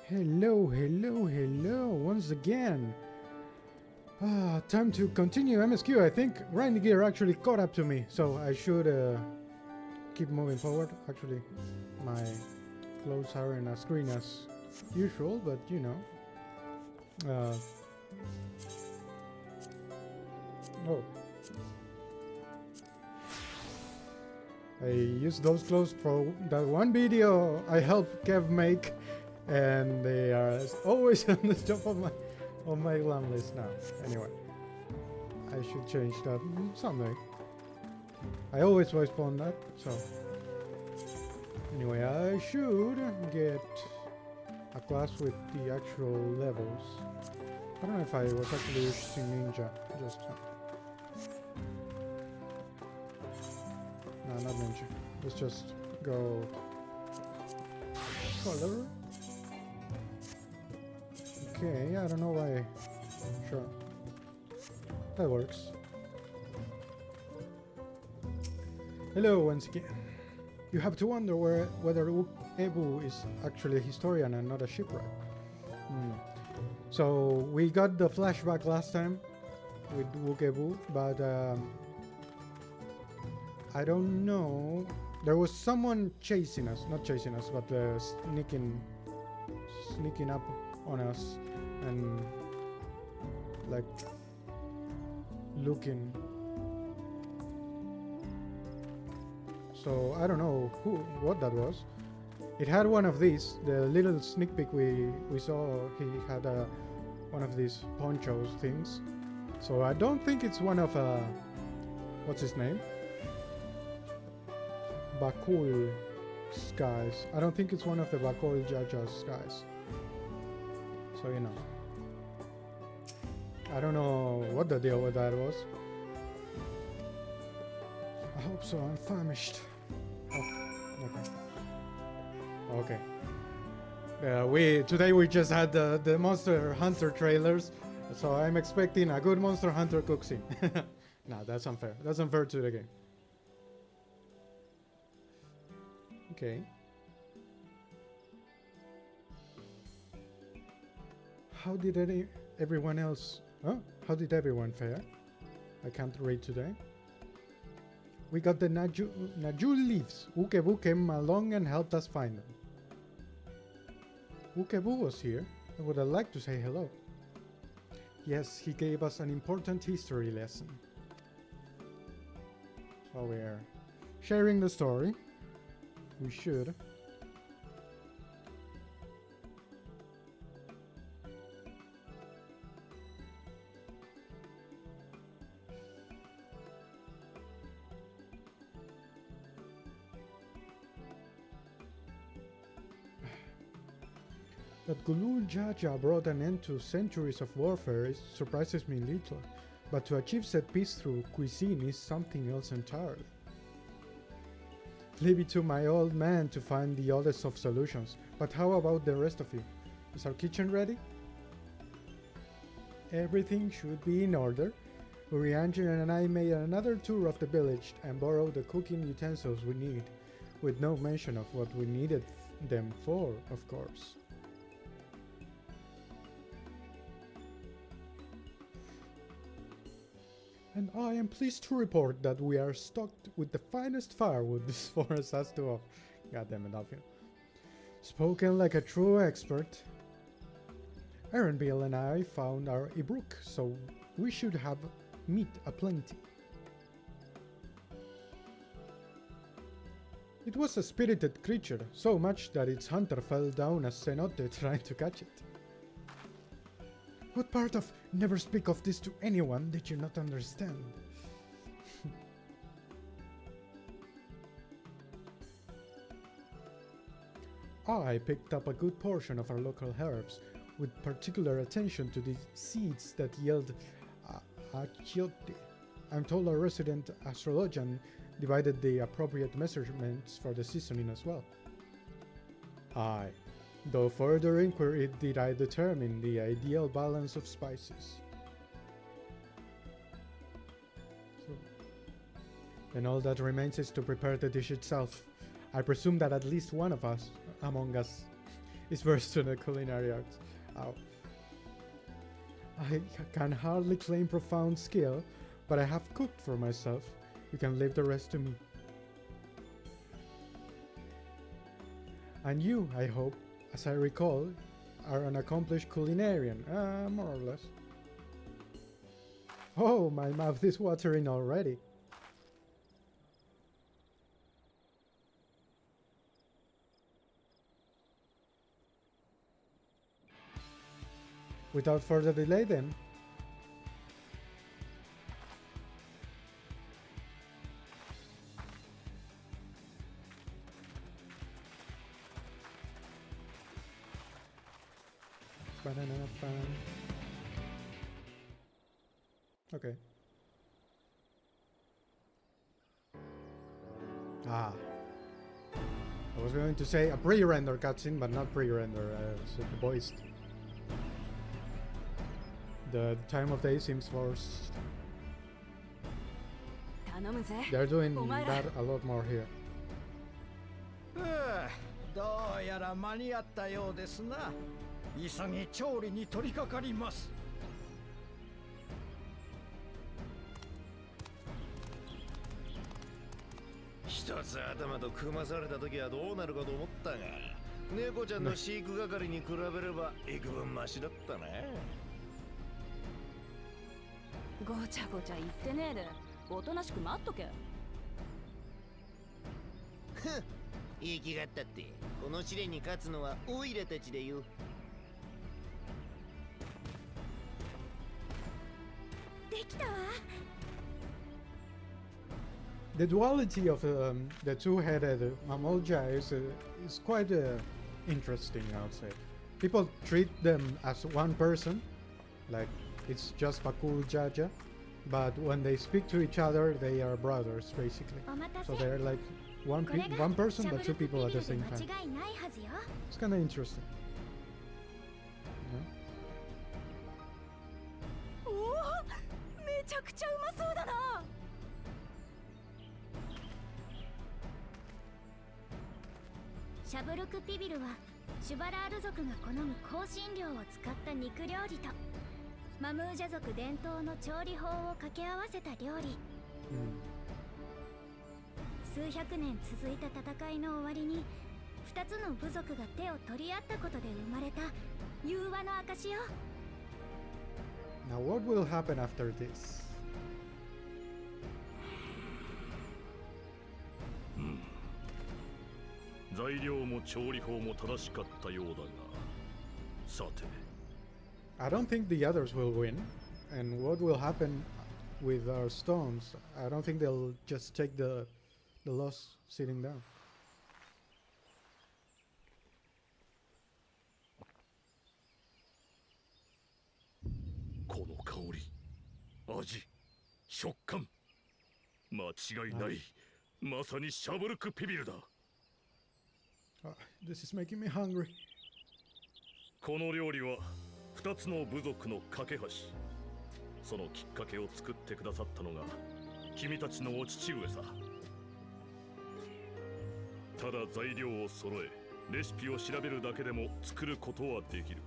Hello, hello, hello, once again. Time to continue MSQ. I think Randy Gear actually caught up to me, so I should keep moving forward. Actually, my clothes are in a screen as usual, but you know. Oh. I used those clothes for that one video I helped Kev make, and they are always on the top of my glam list now. Anyway, I should change that someday. I always postpone that, so anyway, I should get a class with the actual levels. I don't know if I was actually using ninja just no, not ninja. Let's just go color. Okay, I don't know why. Sure. That works. Hello once again. You have to wonder whether Ebu is actually a historian and not a shipwreck. So we got the flashback last time with Wukebu, but I don't know. There was someone chasing us, not chasing us, but sneaking up on us and like looking. So I don't know what that was. It had one of these. The little sneak peek we saw, he had one of these ponchos things. So I don't think it's one of what's his name? Bakul guys. I don't think it's one of the Bakul Jaja's guys. So you know. I don't know what the deal with that was. I hope so. I'm famished. Oh, okay. Okay. Today we just had the Monster Hunter trailers, so I'm expecting a good Monster Hunter cook scene. Nah, that's unfair. That's unfair to the game. Okay. How did everyone else? Oh, how did everyone fare? I can't read today. We got the Najul leaves. Ukebu came along and helped us find them. Ukebu was here. I would have liked to say hello. Yes, he gave us an important history lesson. So we're sharing the story. We should. That Gulul Jaja brought an end to centuries of warfare surprises me little, but to achieve said peace through cuisine is something else entirely. Leave it to my old man to find the oldest of solutions, but how about the rest of you? Is our kitchen ready? Everything should be in order. Urianjin and I made another tour of the village and borrowed the cooking utensils we need, with no mention of what we needed them for, of course. And I am pleased to report that we are stocked with the finest firewood this forest has to offer. God damn it, Alfie. Spoken like a true expert. Aaronville and I found our Ibruk, so we should have meat aplenty. It was a spirited creature, so much that its hunter fell down a cenote trying to catch it. What part of never speak of this to anyone did you not understand? I picked up a good portion of our local herbs, with particular attention to the seeds that yield achiote. I'm told our resident astrologian divided the appropriate measurements for the seasoning as well. Aye. Though further inquiry did I determine the ideal balance of spices. And all that remains is to prepare the dish itself. I presume that at least one of us, among us, is versed in the culinary arts. I can hardly claim profound skill, but I have cooked for myself. You can leave the rest to me. And you, I hope, as I recall, are an accomplished culinarian, more or less. Oh, my mouth is watering already. Without further delay then. Okay. I was going to say a pre-render cutscene, but not pre-render, so voiced. The time of day seems forced. They're doing that a lot more here. どうやら間に合ったようですな。急ぎ調理に取り掛かります。一つ頭と組まされた時はどうなるかと思ったが、猫ちゃんの飼育係に比べれば幾分マシだったな。ごちゃごちゃ言ってねえで、おとなしく待っとけ。ふん、言い気がったって、この試練に勝つのはオイラたちだよ。できたわ。The duality of the two-headed Mamolja is quite interesting, I would say. People treat them as one person, like it's just Bakul Jaja, but when they speak to each other, they are brothers, basically. So they're like one person, but two people at the same time. It's kind of interesting. Shaburuk Pibiru はシュバラール族が好む香辛料を使った肉料理とマムージャ族伝統の調理法を掛け合わせた料理。数百年続いた戦いの終わりに2つの部族が手を取り合ったことで生まれた融和の証よ。Now what will happen after this? 材料も調理法も正しかったようだが、さて。I don't think the others will win, and what will happen with our stones? I don't think they'll just take the loss sitting down. この香り、味、食感、間違いない。まさにシャブルクピビルだ。This is making me hungry. この料理は2つの部族の架け橋。そのきっかけを作ってくださったのが君たちのお父上さ。ただ材料を揃え、レシピを調べるだけでも作ることはできる。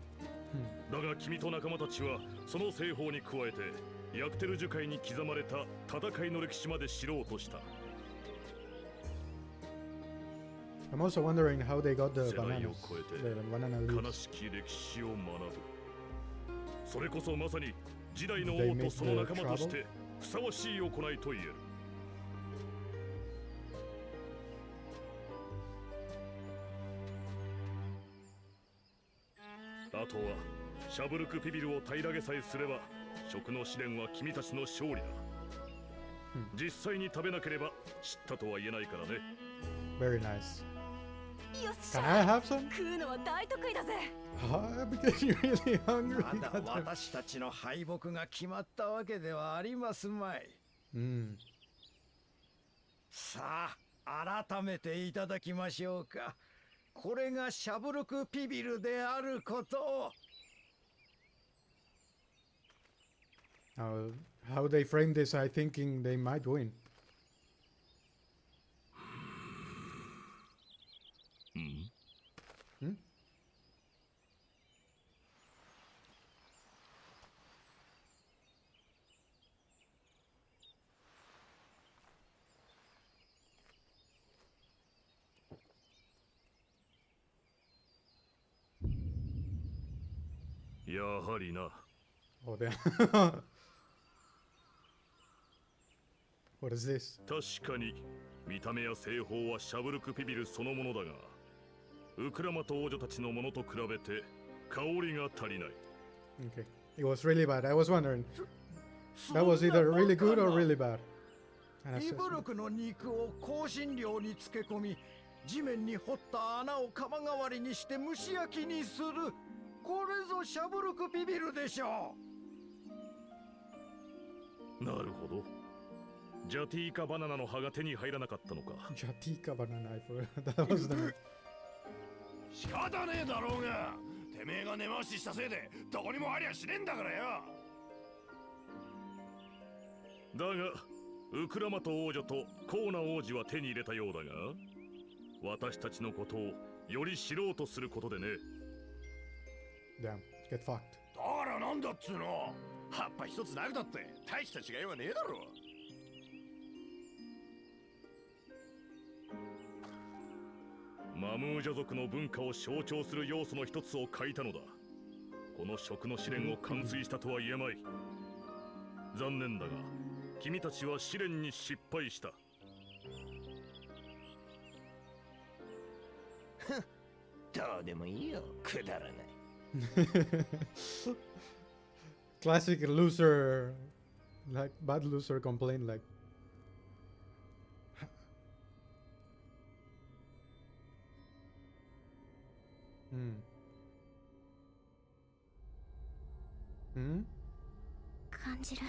だが君と仲間たちはその製法に加えてヤクテル樹海に刻まれた戦いの歴史まで知ろうとした。I'm also wondering how they got the banana leaves. 悲しき歴史を学ぶ。それこそまさに時代の王とその仲間としてふさわしい行いと言える。あとはシャブルクピビルを平らげさえすれば食の試練は君たちの勝利だ。実際に食べなければ知ったとは言えないからね。Very nice. よっし Can ゃ。 I have some? 食うのは大得意だぜ。I'm getting really hungry. まだ私たちの敗北が決まったわけではありますまい。さあ、改めていただきましょうか。これがシャブルクピビルであることを。How they frame this, I thinking they might win. んやはりな。 Oh damn. What is this? 確かに見た目や製法はシャブルクピビルそのものだが、ウクラマと王女たちのものと比べて香りが足りない。 Okay. It was really bad. I was wondering. That was either really good or really bad. An イブ assessment. ルクの肉を香辛料に漬け込み、地面に掘った穴を釜代わりにして蒸し焼きにする。これぞシャブルクピビルでしょう。なるほど。ジャティーカバナナの葉が手に入らなかったのか。 Jatika banana. I forgot. That was the. 仕方ねえだろうが、てめえが根回ししたせいでどこにもありゃしねえんだからよ。だがウクラマト王女とコーナ王子は手に入れたようだが、私たちのことをより知ろうとすることでね。 Damn. Get fucked. だからなんだっつうの。葉っぱ一つなくだって大した違いはねえだろ。マムージャ族の文化を象徴する要素の一つを書いたのだ。この食の試練を完遂したとは言えまい。残念だが君たちは試練に失敗した。どうでもいいよ、くだらない。Classic loser. Like, bad loser complaint, like. Hmm? 感じる。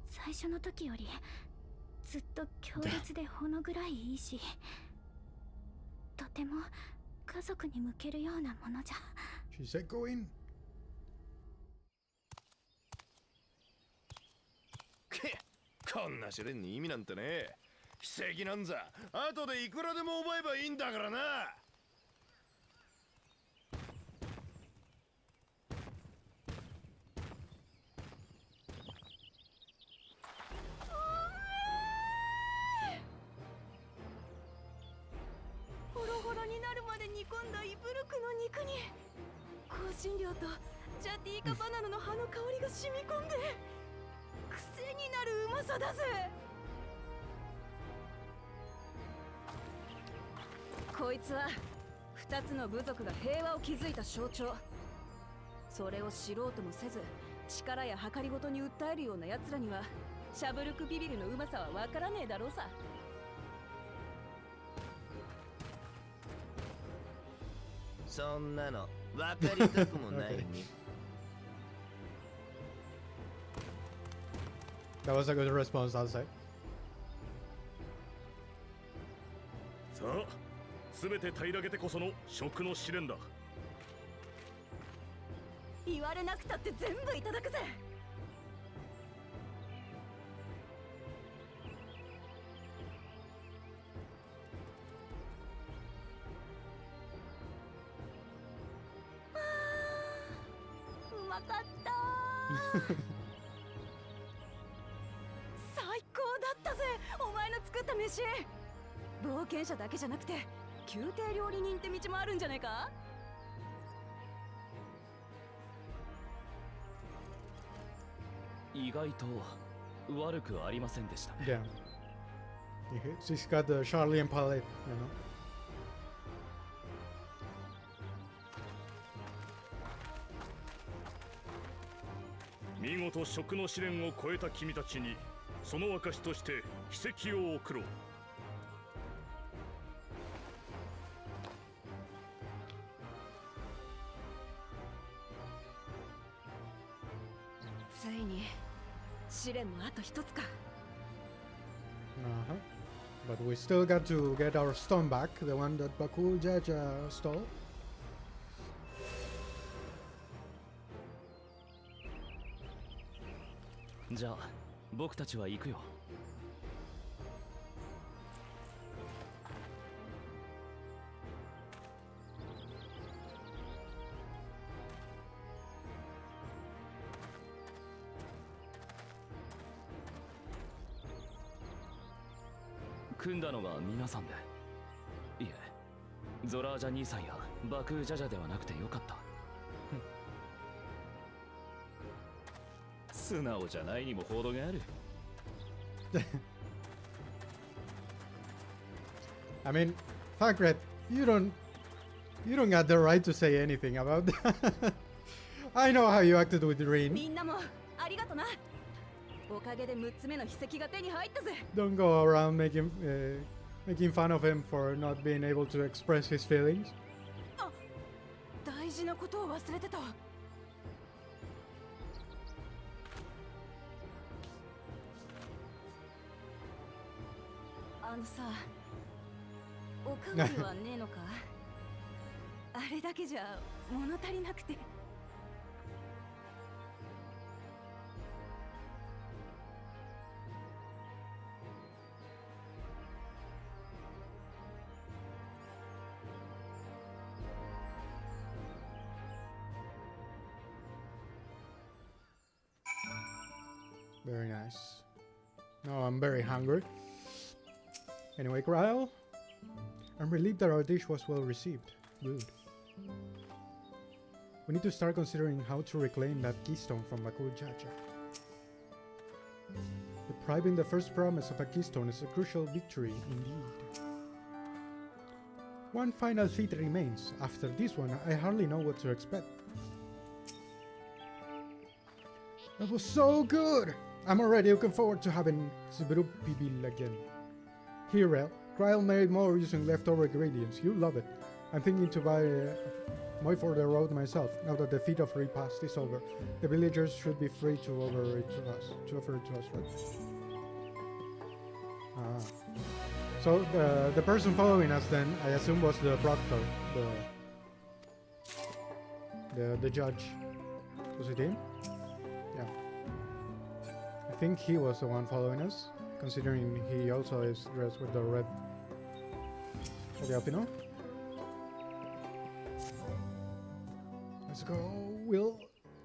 最初の時よりずっと強烈でほの暗いいいし、とても家族に向けるようなものじゃ。 She's echoing. こんな試練に意味なんてねえ。奇跡なんざ後でいくらでも覚えばいいんだからな。ホロホロになるまで煮込んだイブルクの肉に香辛料とジャティーカバナナの葉の香りが染み込んで癖になるうまさだぜ。こいつは2つの部族が平和を築いた象徴。それを知ろうともせず力や計りごとに訴えるような奴らにはシャブルクビビルのうまさはわからねえだろうさ。そんなの分かりたくもないね。That was a good response, I'll say. さあ全て平らげてこその食の試練だ。言われなくたって全部いただくぜ。うまかった最高だったぜお前の作った飯。冒険者だけじゃなくて宮廷料理人って道もあるんじゃねえか。意外と悪くありませんでしたね。 Damn. She's got the Charliean palette, you know. 見事食の試練を超えた君たちにその証として奇跡を贈ろう。ついに試練もあと一つか。Uh-huh. But we still got to get our stone back, the one that Bakul Jaja stole. じゃあ僕たちは行くよ。組んだのが皆さんで。いえ、ゾラージャ兄さんやバクージャジャではなくてよかった。素直じゃないにも程がある。I mean, Thancred, you don't got the right to say anything about that. I know how you acted with み Rin. んなもありがとな。おかげで6つ目の秘跡が手に入ったぜ。 Don't go around making fun of him for not being able to express his feelings. 大事なことを忘れてた。あのさ、おかわりはねえのか？あれだけじゃ物足りなくて。Very nice. No, I'm very hungry. Anyway, Grail, I'm relieved that our dish was well received. Good. We need to start considering how to reclaim that keystone from Bakur Jaja. Depriving the first promise of a keystone is a crucial victory indeed. One final feat remains. After this one, I hardly know what to expect. That was so good! I'm already looking forward to having Subaru Pibil again. Here, Grail made more using leftover ingredients. You love it. I'm thinking to buy more for the road myself. Now that the feat of repast is over, the villagers should be free to offer it to us, right? Ah. So the person following us then, I assume, was the proctor, the judge. Was it him? Yeah. I think he was the one following us, considering he also is dressed with the red. Okay, Alpino. Let's go.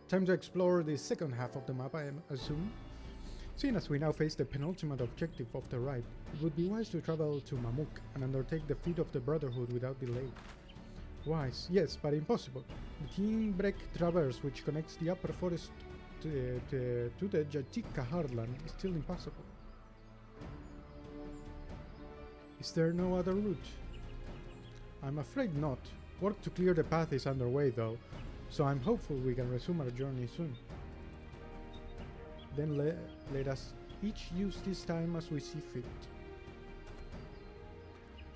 Time to explore the second half of the map, I assume. Seeing as we now face the penultimate objective of the ride, it would be wise to travel to Mamuk and undertake the feat of the Brotherhood without delay. Wise, yes, but impossible. The Teambrek Traverse, which connects the upper forest to the Jatika Hardland, is still impossible. Is there no other route? I'm afraid not. Work to clear the path is underway though, so I'm hopeful we can resume our journey soon. Then let us each use this time as we see fit.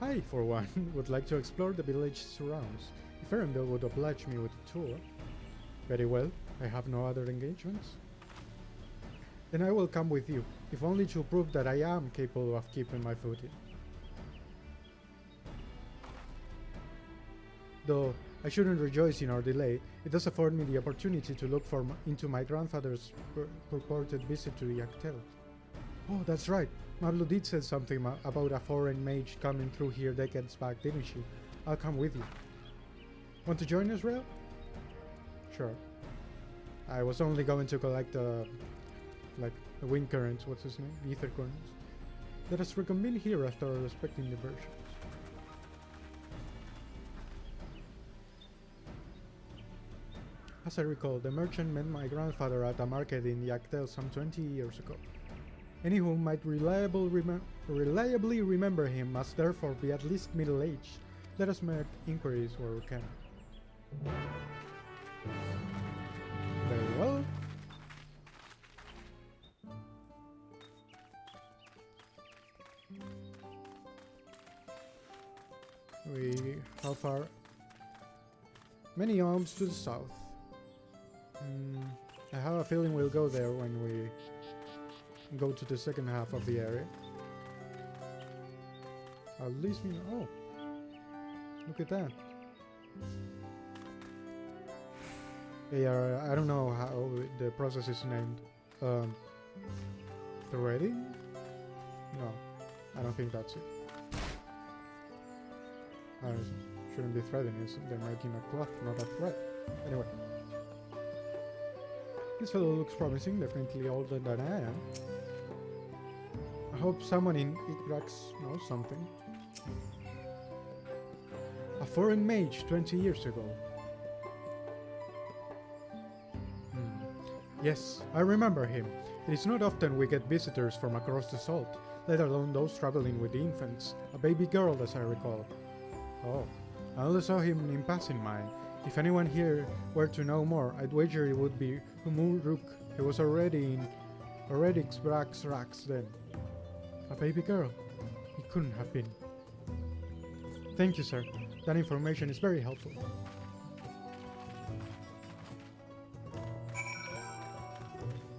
I, for one, would like to explore the village surrounds. If Erendel would oblige me with a tour. Very well, I have no other engagements. Then I will come with you, if only to prove that I am capable of keeping my footing. Though I shouldn't rejoice in our delay, it does afford me the opportunity to look into my grandfather's purported visit to the Yaktel. Oh, that's right. Mablu did say something about a foreign mage coming through here decades back, didn't she? I'll come with you. Want to join us, Rail? Sure. I was only going to collect the wind currents, what's his name? The ether currents. Let us reconvene here after our respective diversions. As I recall, the merchant met my grandfather at a market in Yaktel some 20 years ago. Any who might reliably remember him must therefore be at least middle-aged. Let us make inquiries where we can. Very well. How far? Many alms to the south. I have a feeling we'll go there when we go to the second half of the area. At least we know. Oh, look at that. They are. I don't know how the process is named. Threading? No, I don't think that's it. Shouldn't be threading. They're making a cloth, not a thread. Anyway. This fellow looks promising, definitely older than I am. I hope someone in Igrax knows something. A foreign mage 20 years ago. Yes, I remember him. It is not often we get visitors from across the salt, let alone those traveling with the infants. A baby girl, as I recall. Oh, I only saw him in passing mine. If anyone here were to know more, I'd wager it would be Humuruk. He was already in FFXIV then. A baby girl? He couldn't have been. Thank you, sir. That information is very helpful.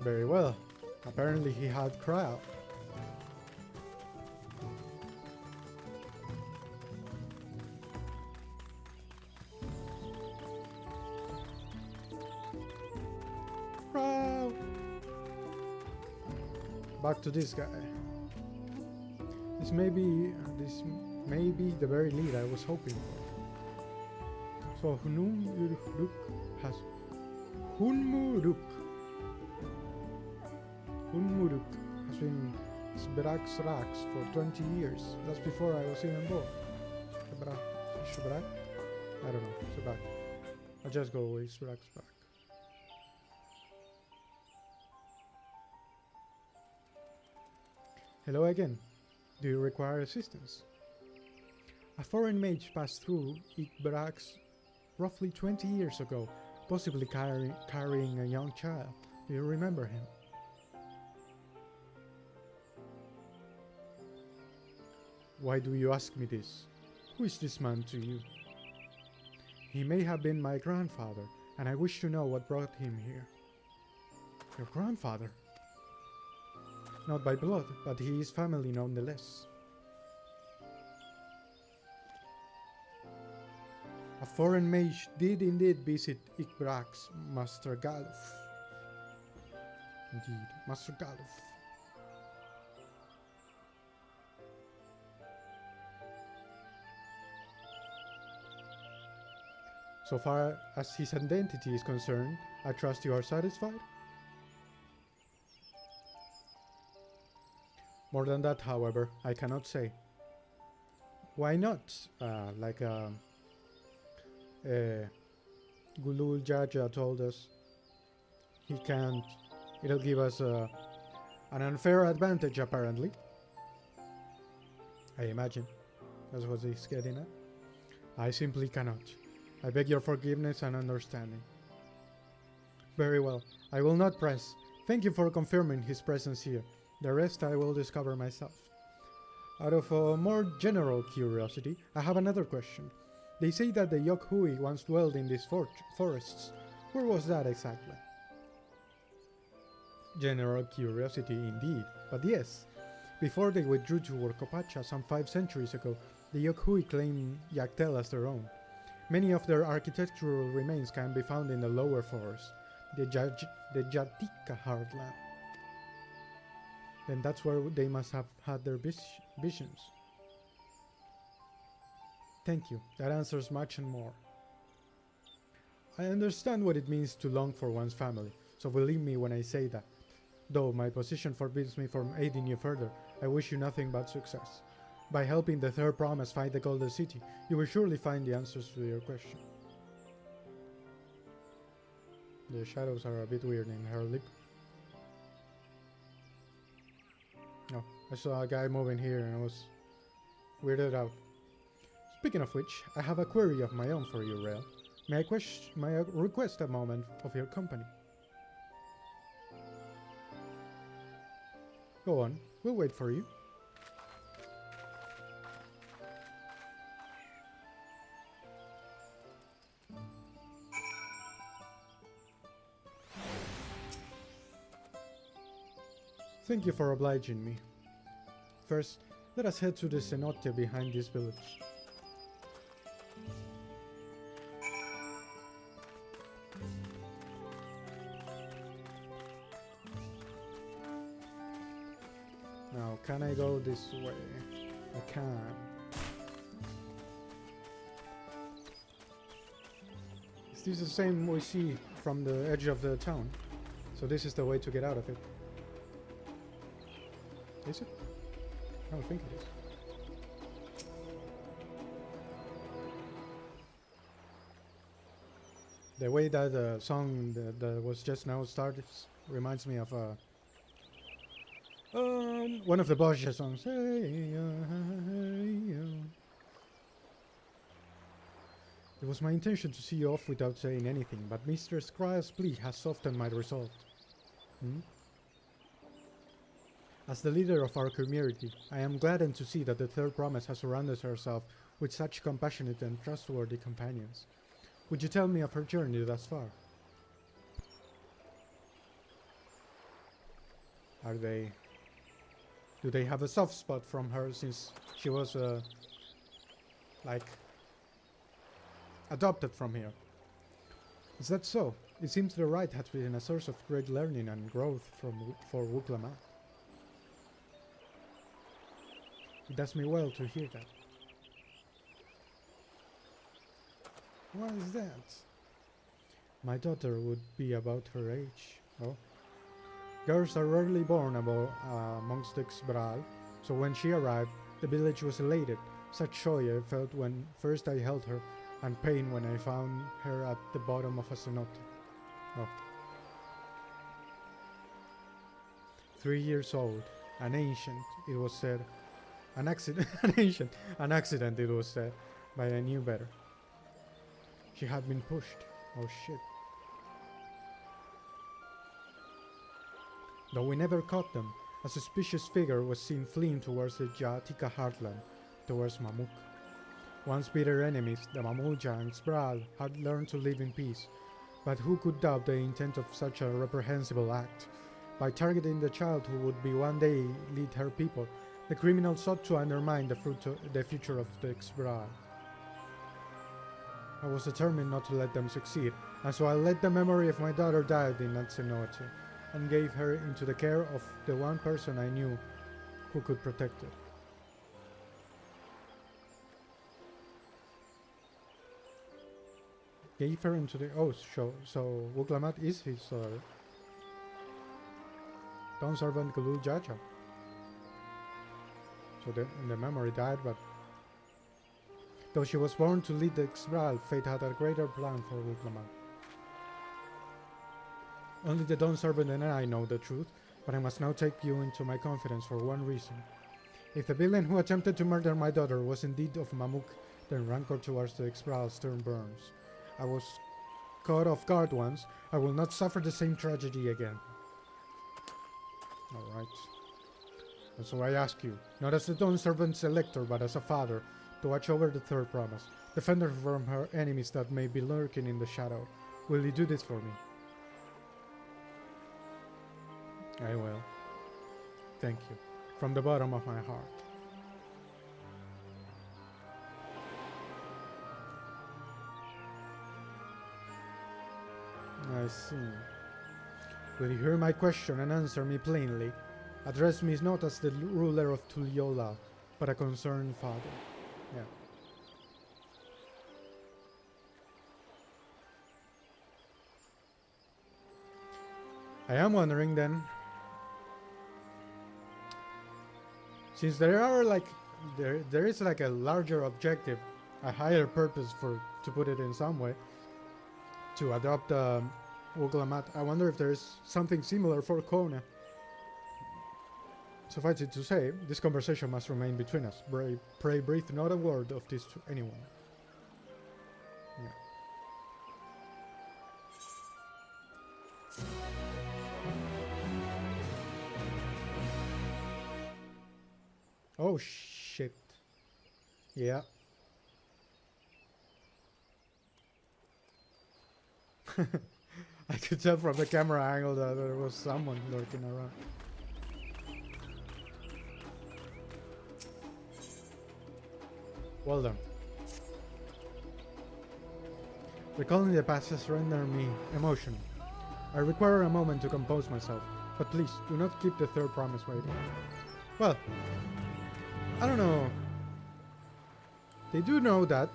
Very well. Apparently he had crowd. Crowd. Back to this guy. This may be the very lead I was hoping for. So Hunmuruk has been FFXIV for 20 years. That's before I was even born. Shubrak? I don't know. Shubrak. I'll just go with FFXIV. Hello again. Do you require assistance? A foreign mage passed through FFXIV roughly 20 years ago, possibly carrying a young child. Do you remember him? Why do you ask me this? Who is this man to you? He may have been my grandfather, and I wish to know what brought him here. Your grandfather? Not by blood, but he is family nonetheless. A foreign mage did indeed visit FFXIV's Master Galuf. Indeed, Master Galuf. So far as his identity is concerned, I trust you are satisfied? More than that, however, I cannot say. Why not? Gulul Jaja told us, he can't. It'll give us an unfair advantage, apparently. I imagine. That's what he's getting at. I simply cannot. I beg your forgiveness and understanding. Very well. I will not press. Thank you for confirming his presence here. The rest I will discover myself. Out of a more general curiosity, I have another question. They say that the Yokhui once dwelled in these forests. Where was that exactly? General curiosity indeed, but yes. Before they withdrew to Workopacha some 5 centuries ago, the Yokhui claimed Yaktel as their own. Many of their architectural remains can be found in the lower forest, the Jatika heartland. Then that's where they must have had their visions. Thank you, that answers much and more. I understand what it means to long for one's family, so believe me when I say that. Though my position forbids me from aiding you further, I wish you nothing but success. By helping the Third Promise fight the Golden City, you will surely find the answers to your question. The shadows are a bit weird in her lip. Oh, I saw a guy moving here and I was weirded out. Speaking of which, I have a query of my own for you, Rael. May I request a moment of your company? Go on, we'll wait for you. Thank you for obliging me. First, let us head to the cenote behind this village. Now, can I go this way? I can. Is this the same we see from the edge of the town? So this is the way to get out of it. Is it? I don't think it is. The way that the song that was just now started Reminds me of one of the Bosch songs. It was my intention to see you off without saying anything, but Mr. Scrile's plea has softened my resolve. As the leader of our community, I am gladdened to see that the Third Promise has surrounded herself with such compassionate and trustworthy companions. Would you tell me of her journey thus far? Do they have a soft spot from her since she was like adopted from here? Is that so? It seems the ride has been a source of great learning and growth for Wuklamat. It does me well to hear that. What is that? My daughter would be about her age. Oh. Girls are rarely born amongst the Xbral, so when she arrived, the village was elated. Such joy I felt when first I held her, and pain when I found her at the bottom of a cenote. Oh. 3 years old, an ancient, it was said. An accident, an accident, it was said, but I knew better. She had been pushed. Oh shit. Though we never caught them, a suspicious figure was seen fleeing towards the Jatika heartland, towards Mamuk. Once bitter enemies, the Mamulja and Spral had learned to live in peace, but who could doubt the intent of such a reprehensible act? By targeting the child who would be one day lead her people, the criminal sought to undermine the future of the Xbral. I was determined not to let them succeed, and so I let the memory of my daughter die in that cenote, and gave her into the care of the one person I knew who could protect her. Gave her into the... Oh, so Wuklamat is his Dawn servant Galul Jaja. So the memory died, but though she was born to lead the Xbral, fate had a greater plan for Wuklamat. Only the Dawn servant and I know the truth, but I must now take you into my confidence for one reason. If the villain who attempted to murder my daughter was indeed of Mamuk, then rancor towards the Xbral stern burns. I was caught off guard once. I will not suffer the same tragedy again. Alright. And so I ask you, not as the Dawn servant's elector, but as a father, to watch over the Third Promise, defend her from her enemies that may be lurking in the shadow. Will you do this for me? I will. Thank you. From the bottom of my heart. I see. Will you hear my question and answer me plainly? Address me not as the ruler of Tuliola, but a concerned father. Yeah. I am wondering then, since there are like there is like a larger objective, a higher purpose to put it in some way, to adopt Wuklamat, I wonder if there is something similar for Kona. Suffice it to say, this conversation must remain between us. Pray breathe not a word of this to anyone. Yeah. Oh shit. Yeah. I could tell from the camera angle that there was someone lurking around. Well done. Recalling the past has rendered me emotional. I require a moment to compose myself, but please do not keep the Third Promise waiting. Well, I don't know. They do know that.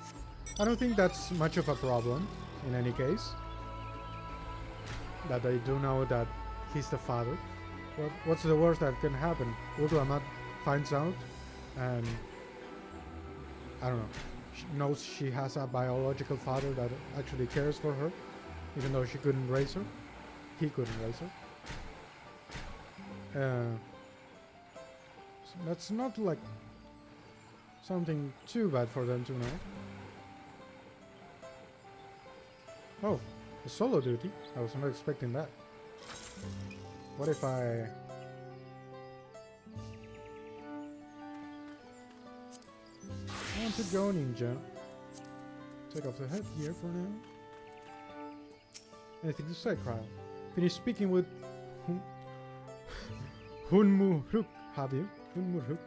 I don't think that's much of a problem in any case. That they do know that he's the father. What's the worst that can happen? Wuklamat finds out and I don't know, she knows she has a biological father that actually cares for her, even though she couldn't raise her. He couldn't raise her. That's not like something too bad for them to know. Oh, a solo duty? I was not expecting that. What if I... want to go ninja. Take off the headgear for now. Anything to say, Kyle? Finish speaking with Hunmuruk, have you? Hunmuruk?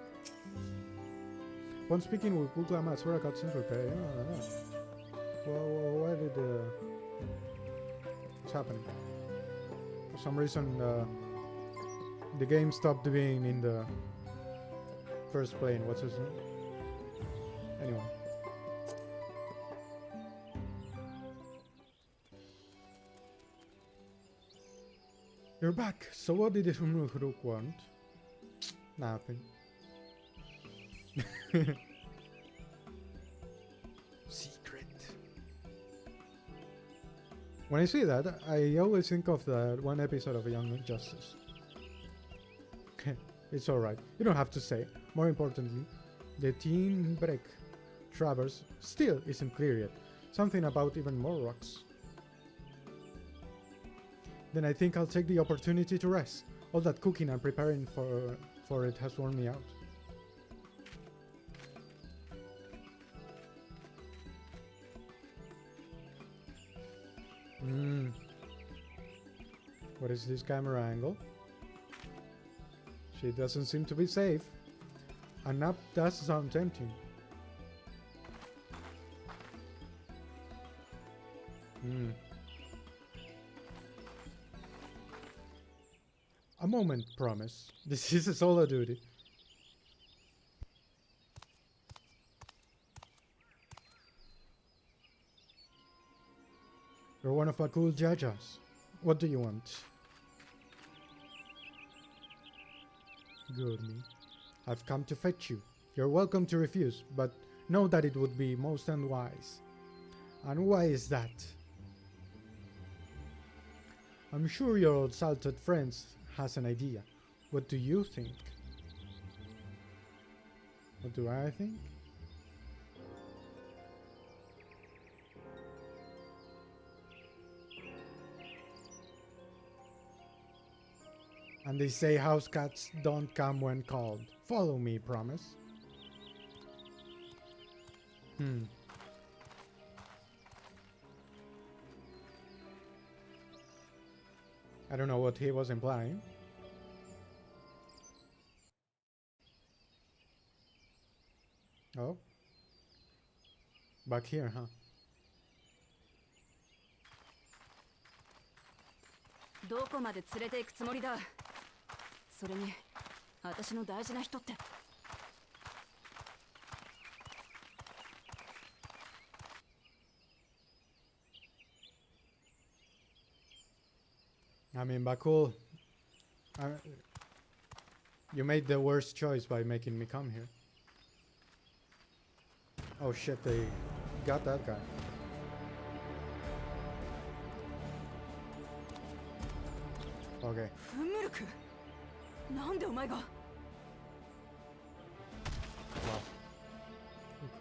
When speaking with Google Maps, where I got central pay. Well, why did what's happening? For some reason, the game stopped being in the first plane. What's his name? Anyway. You're back. So what did Hunmuruk want? Nothing. Secret. When I see that, I always think of that one episode of Young Justice. It's alright. You don't have to say. More importantly, the Teen Break Traverse still isn't clear yet. Something about even more rocks. Then I think I'll take the opportunity to rest. All that cooking and preparing for it has worn me out. What is this camera angle? She doesn't seem to be safe. A nap does sound tempting. A moment, promise. This is a solo duty. You're one of my cool jajas. What do you want? Good me. I've come to fetch you. You're welcome to refuse, but know that it would be most unwise. And why is that? I'm sure your old salted friends has an idea. What do you think? What do I think? And they say house cats don't come when called. Follow me, promise. I don't know what he was implying. Oh. Back here, huh? どこまで連れて行くつもりだ。それに私の大事な人って。I mean, Bakul, you made the worst choice by making me come here. Oh shit, they got that guy. Okay. フンムルク、なんでお前が。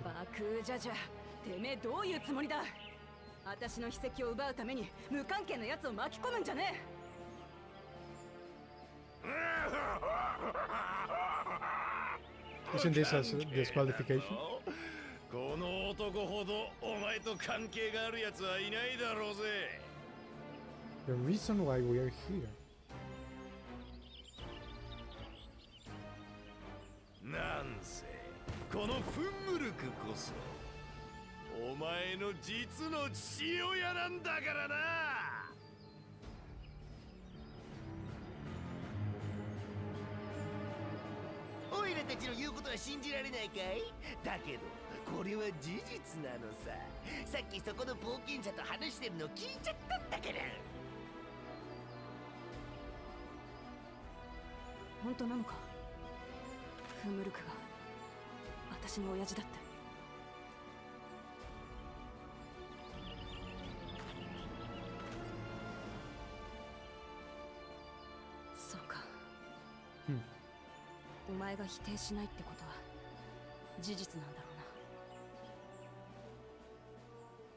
バクージャジャ、てめえどういうつもりだ。私の秘跡を奪うために無関係な奴を巻き込むんじゃねえ。 Isn't this a disqualification? この男ほどお前と関係がある奴はいないだろうぜ。 The reason why we are here. なんせこのフンムルクこそお前の実の父親なんだからな。オイラたちの言うことは信じられないかい？だけどこれは事実なのさ。さっきそこの冒険者と話してるの聞いちゃったんだから。本当なのか？フンムルクが私の親父だって。そうか。お前が否定しないってことは事実なんだろ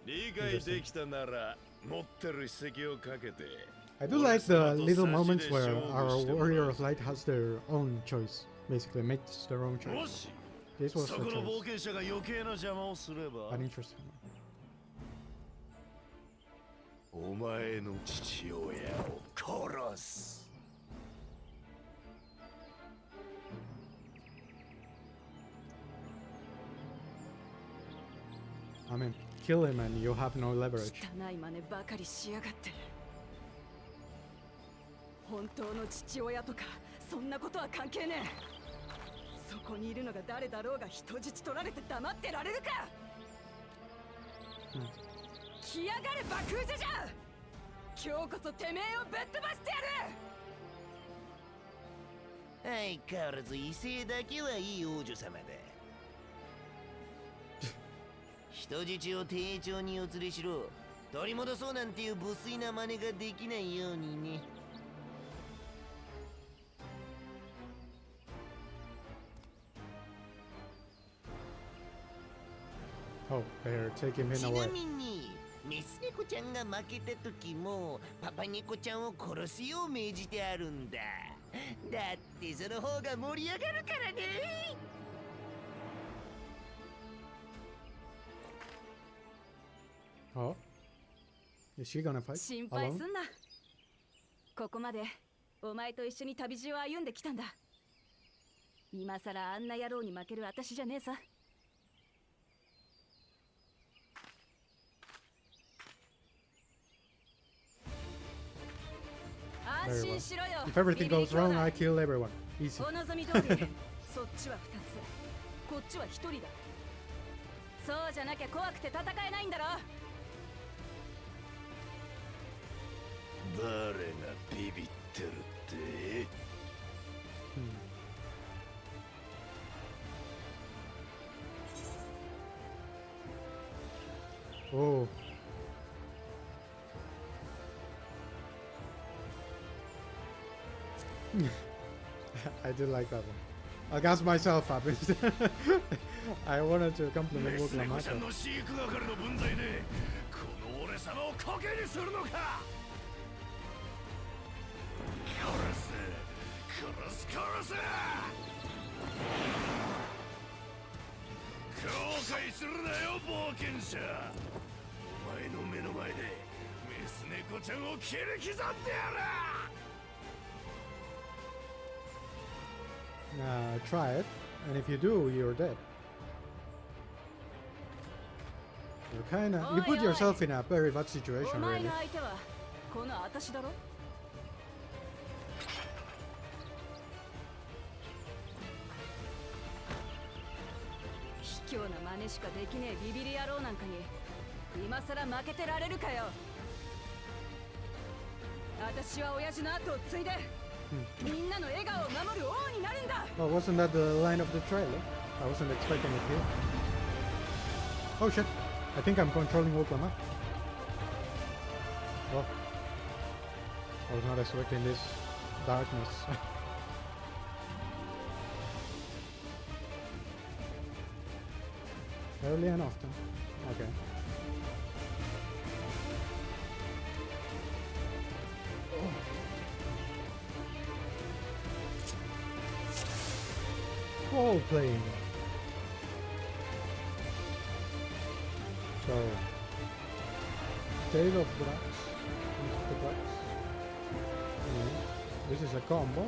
うな。理解できたなら持ってる筆跡をかけて。I do like the little moments where our warrior of light has their own choice, basically makes their own も choice. し This was そ a この冒 choice, 険者が余計な邪魔をすれば an interesting one. お前の父親を殺す。I mean, kill him and you have no leverage. 汚い真似ばかりしやがって。本当の父親とかそんなことは関係ねえ。そこにいるのが誰だろうが人質取られて黙ってられるか。来やがれ爆風じゃ。今日こそてめえをぶっ飛ばしてやる。相変わらず威勢だけはいい王女様だ。人質を丁重にお連れしろ。取り戻そうなんていう無粋な真似ができないようにね。Oh, they're taking him ち away. なみにメス猫ちゃんが負けた時もパパ猫ちゃんを殺すよう命じてあるんだ。だってその方が盛り上がるからね。Oh, is she gonna fight 心配 alone? すんな。ここまでお前と一緒に旅路を歩んできたんだ。今さらあんな野郎に負ける私じゃねえさ。安心しろよ。 If everything goes wrong, I kill everyone. Easy. お望み通り。そっちは2つ、こっちは1人だ。そうじゃなきゃ怖くて戦えないんだろ。誰がビビってるって。Oh. I did like that one. I gassed myself up. I wanted to compliment メス猫ちゃ Woklamato. んの飼育係の分際でこの俺様をコケにするのか。殺す殺す殺す。後悔するなよ冒険者。お前の目の前でメス猫ちゃんを切り刻んでやる。Try it, and if you do, you're dead. You're kinda. You put yourself in a very bad お situation, 前 really. の相手はこの私だろ。卑怯な真似しかできねえビビり野郎なんかに今さら負けてられるかよ。私は親父の後を継いでみんなの笑顔を守る王になるんだ。 Oh, wasn't that the line of the trailer? I wasn't expecting it here. Oh shit! I think I'm controlling Woklamato. Well, I was not expecting this darkness. Early and often. Okay. Role playing. So, Tail of Drugs. The drugs. This is a combo.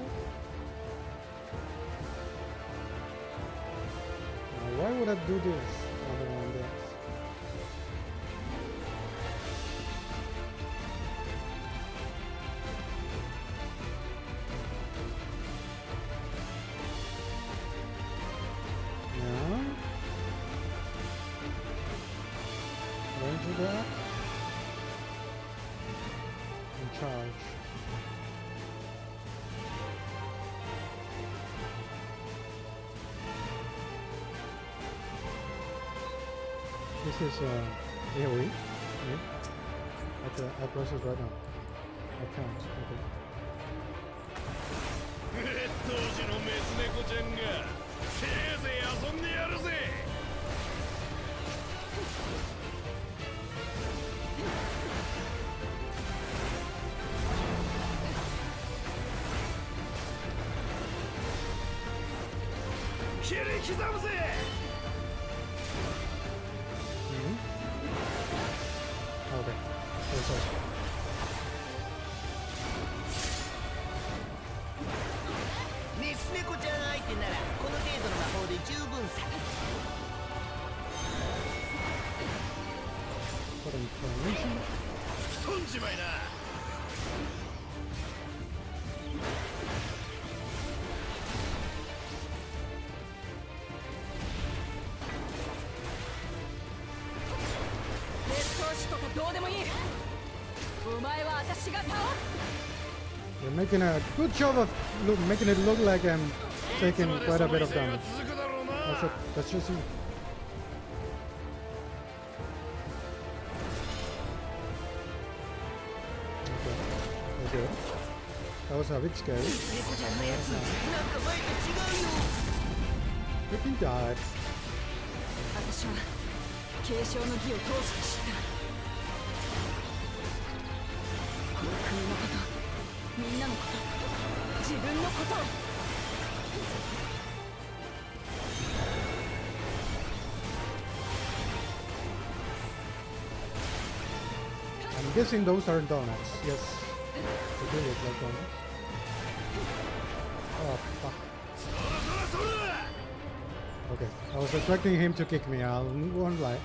Now, why would I do this other than this? Yeah. Going to that. And charge. This is AoE. Yeah. I press it right now. I can't. Okay. 当時のメス猫ちゃんがせいぜい遊んでやるぜ。切り刻むぜ。Okay. So. メス猫ちゃん相手ならこの程度の魔法で十分さ。損じまいな。劣等種とかどうでもいい。お前は私が倒す。 They're making a good job of making it look like I'm taking quite a bit of damage. Let's just see. Okay, we're good. That was a bit scary. 猫ちゃんのやつなんか前と違うよ。 Freaking died. 私は継承の儀を通して知った。この国のこと、みんなのこと、自分のこと。 I'm guessing those are donuts. Yes, they do look like donuts. Oh fuck. Okay, I was expecting him to kick me. I won't lie.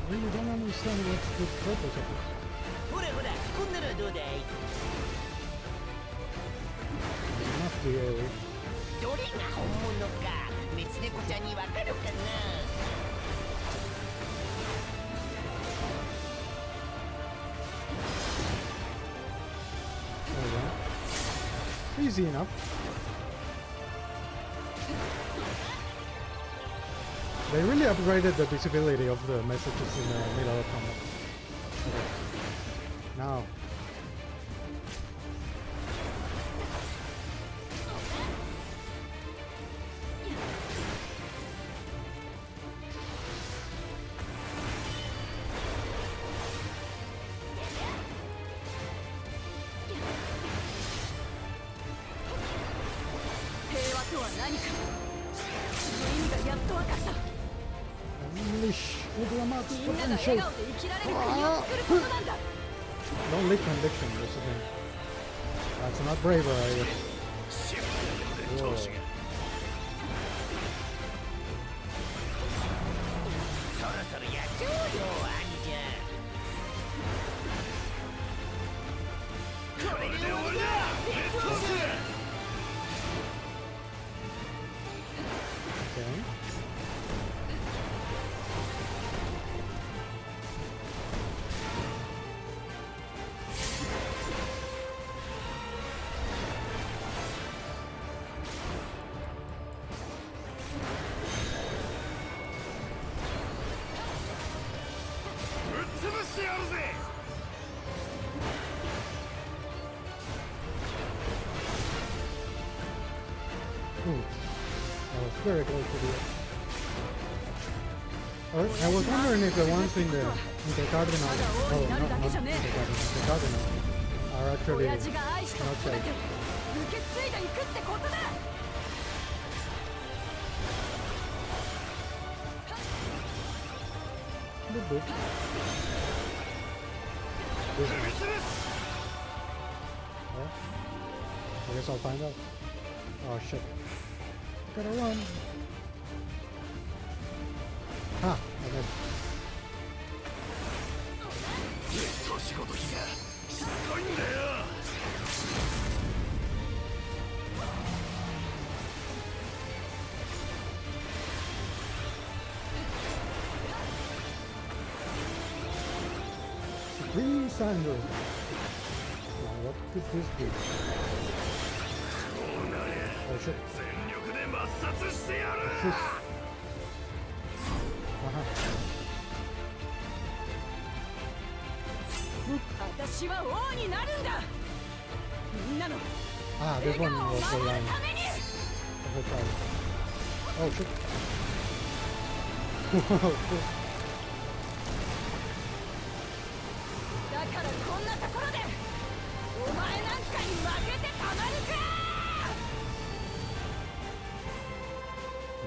I really don't understand what's the purpose of this. ほらほら、こんなのはどうだい？ It must be a... どれが本物かメス猫ちゃんにわかるかな。 There we go. Easy enough. They really upgraded the visibility of the messages in the middle of combat. Okay. Now. Unleash Ultramar's みんなが potential. 笑顔で生きられる国を作ることなんだ。 Don't lick conviction, this is thing. That's not bravery. Whoa. そろそろやっちゃおうよ兄ちゃん。これで終わりだ。Okay. Ooh, that was very close to the edge. I was wondering if the ones in the Cardinal, oh no, not the Cardinal, are actually 親父が愛した not 全て safe. 受け継いでいくってことだ。 Boop, boop. This- Oh, I guess I'll find out. Oh shit. Gotta run. Ha! Okay. 年ごときがしつこいんだよ。 Supreme Sander. Now what could this be? Oh shit. 全力で抹殺してやる。 What's this? Aha. 私は王になるんだ。みんなの Ah, this 笑 one 顔を was the 守る line ために。 of the title. Oh shit. Whoa. だからこんなところでお前なんかに負けてたまるか。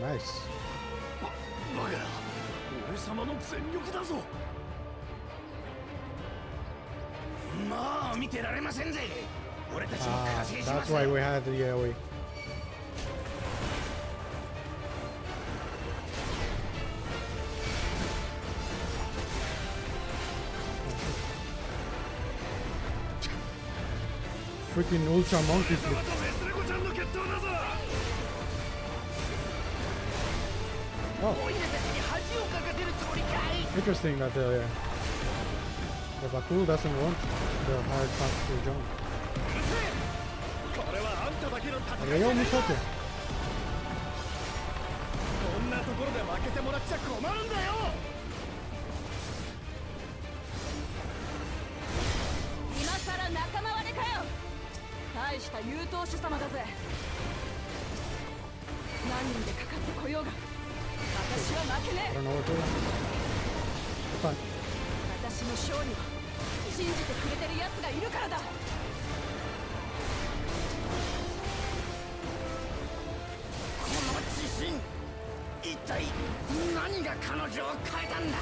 Nice. バカな、俺様の全力だぞ。もう見てられませんぜ。俺たちも Ah, 加勢しま that's す。 why we had the AoE. Freaking ultra monkey flip. とメスレコちゃんの決闘だぞ。 Oh, おいらたちに恥をかかせるつもりかい。 interesting that the Bakul doesn't want the hard path to jump. これはあんただけの戦い They almost got it. こんなところで負けてもらっちゃ困るんだよ。今さら仲間割れかよ。大した優等手様だぜ。何人でかかってこようが私は負けね I え。 don't know what to do. Fine. 私の勝利を信じてくれてる奴がいるからだ。この自信、一体何が彼女を変えたんだ。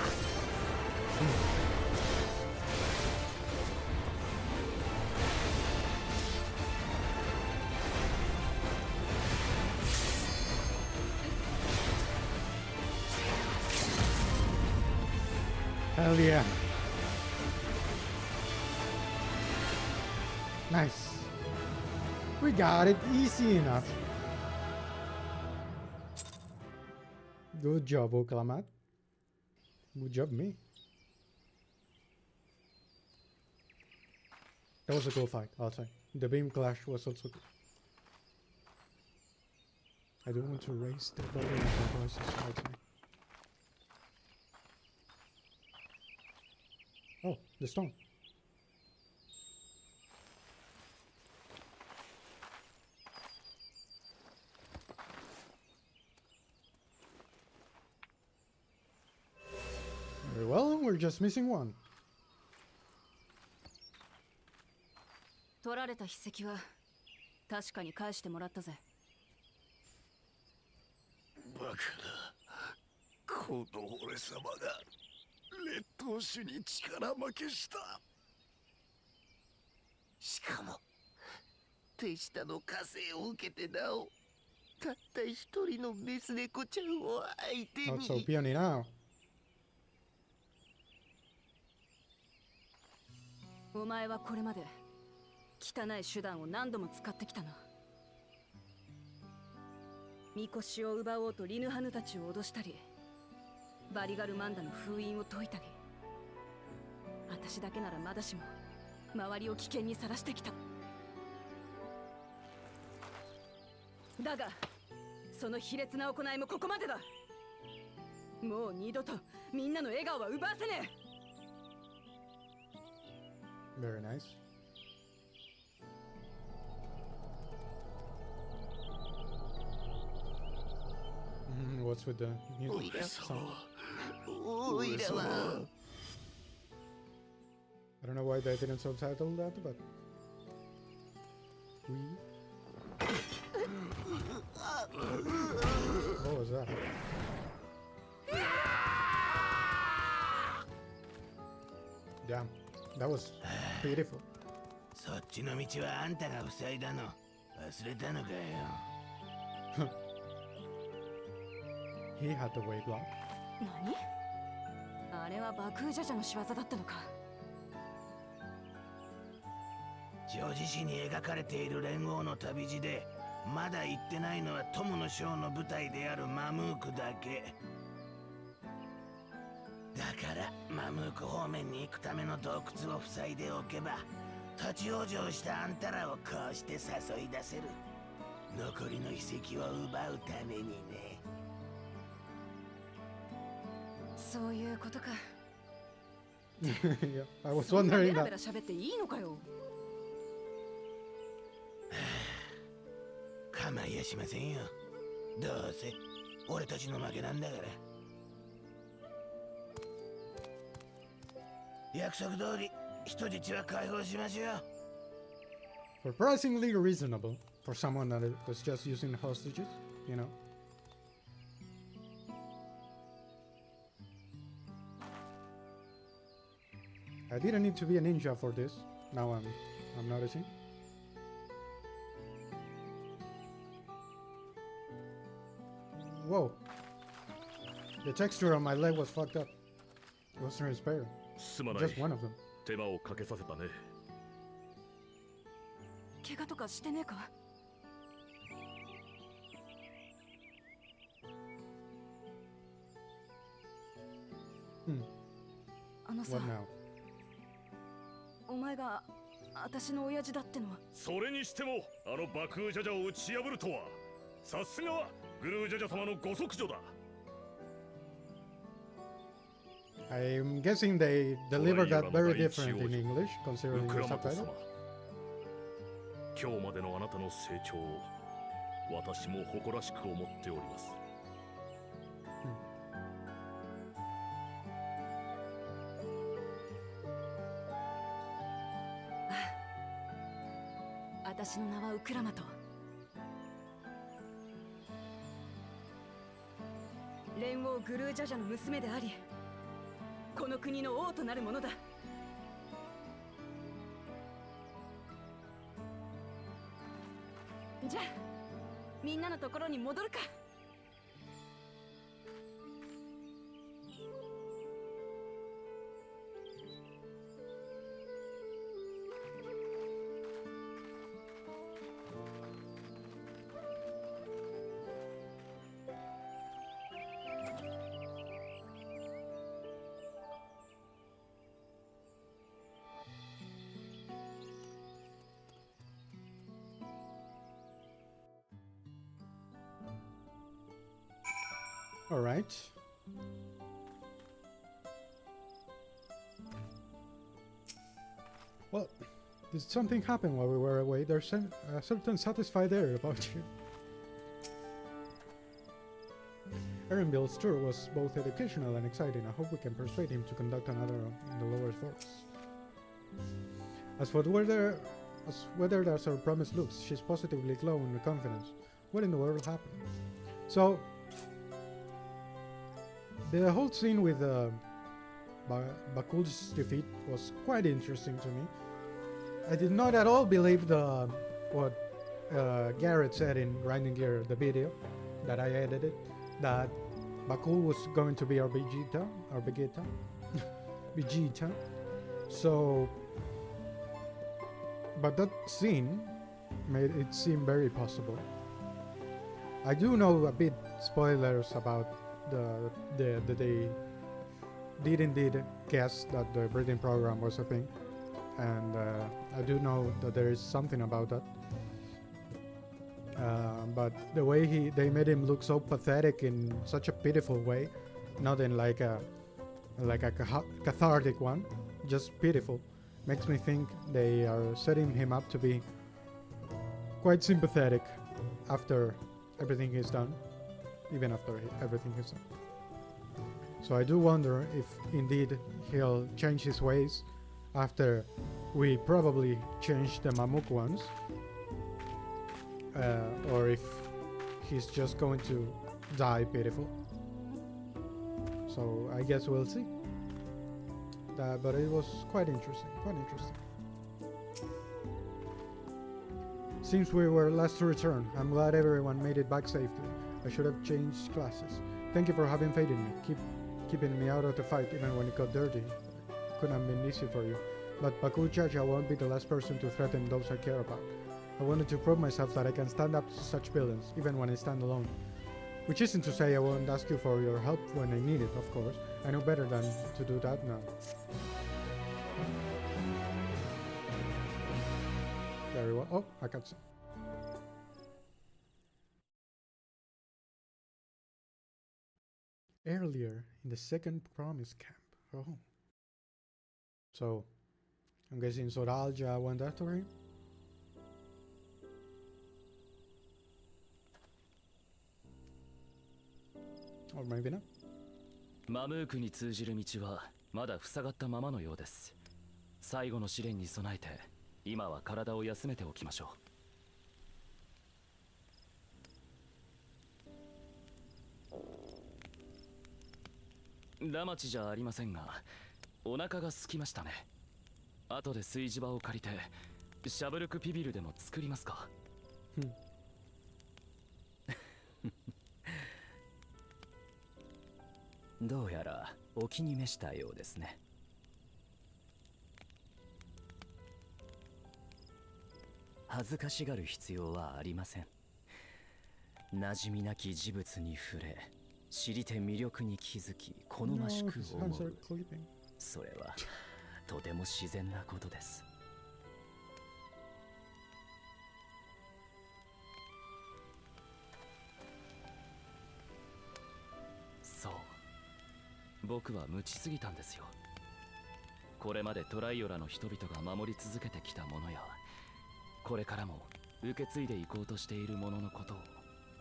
Hell yeah. Nice. We got it easy enough. Good job, Oklamat. Good job, me. That was a cool fight, I'll say. The beam clash was also good. I do want to raise the volume of my voices, I'll say. Oh, the stone. Very well, we're just missing one. 取られた筆跡は確かに返してもらったぜ。バカな、この俺様が劣等種に力負けした。しかも手下の加勢を受けてなおたった一人のメス猫ちゃんを相手 Not so に。 peony now. お前はこれまで汚い手段を何度も使ってきたな。みこしを奪おうとリヌハヌたちを脅したり、バリガルマンダの封印を解いたり、私だけならまだしも周りを危険にさらしてきた。だがその卑劣な行いもここまでだ。もう二度とみんなの笑顔は奪わせねえ。 Very nice. What's with the new おいら song? おいらは I don't know why they didn't subtitle that, but we. What was that? Damn, that was beautiful. そっちの道はあんたが塞いだの忘れたのかよ。 He had the way block. 何？あれはバクージャジャの仕業だったのか。常時誌に描かれている連合の旅路でまだ行ってないのは友の将の部隊であるマムークだけ。だからマムーク方面に行くための洞窟を塞いでおけば立ち往生したあんたらをこうして誘い出せる。残りの遺跡を奪うためにね。そういうことか。Yeah, I was そんな wondering ベラベ that. ラ喋っていいのかよ。構いやしませんよ。どうせ俺たちの負けなんだから。約束通り人質は解放しましょう。 Surprisingly reasonable for someone that was just using hostages, you know. I didn't need to be a ninja for this. Now I'm noticing. Whoa. The texture on my leg was fucked up. It was transparent. すまない Just one of them. 手間をかけさせたね。怪我とかしてねえか。あのさ、 What now? お前が私の親父だってのは。それにしてもあの爆風ジャジャを打ち破るとは、さすがはグルージャジャ様のご息女だ。 I'm guessing they delivered that very different in English, ウ considering ク the ラマト subtitle. 様、今日までのあなたの成長を私も誇らしく思っております。私の名はウクラマト。連王グルージャジャの娘であり、この国の王となるものだ。じゃあみんなのところに戻るか。All right. Well, did something happen while we were away? There's a certain satisfied air about you. Erenbill's tour was both educational and exciting. I hope we can persuade him to conduct another in the lower force. As for whether as our promise looks, she's positively glowing with confidence. What in the world happened? So, the whole scene with Bakul's defeat was quite interesting to me. I did not at all believe what Garrett said in Grinding Gear, the video that I edited, that Bakul was going to be our Vegeta, Vegeta. So, but that scene made it seem very possible. I do know a bit spoilers about they did indeed guess that the breeding program was a thing, and I do know that there is something about that. But the way they made him look so pathetic in such a pitiful way, not in like a cathartic one, just pitiful, makes me think they are setting him up to be quite sympathetic after everything is done, even after everything is done. So I do wonder if indeed he'll change his ways after we probably change the Mamuk ones, or if he's just going to die pitiful. So I guess we'll see. But it was quite interesting, Since we were last to return, I'm glad everyone made it back safely. I should have changed classes. Thank you for having faith in me, keeping me out of the fight even when it got dirty. Couldn't have been easy for you. But Bakul Jaja won't be the last person to threaten those I care about. I wanted to prove myself that I can stand up to such villains, even when I stand alone. Which isn't to say I won't ask you for your help when I need it, of course. I know better than to do that now. Very well. Oh, I got some. Earlier in the second promise camp. Oh. So, I'm guessing Soralja went after him. Or maybe not. マムークに通じる道はまだ塞がったままのようです。最後の試練に備えて今は体を休めておきましょう。ラマチじゃありませんが、お腹が空きましたね。後で炊事場を借りてシャブルクピビルでも作りますか。どうやらお気に召したようですね。恥ずかしがる必要はありません。馴染みなき事物に触れ、知りて魅力に気づき好まし No, く his 思 hands are う。 clipping. それはとても自然なことです。そう、僕は無知すぎたんですよ。これまでトライオラの人々が守り続けてきたものや、これからも受け継いでいこうとしているもののことを。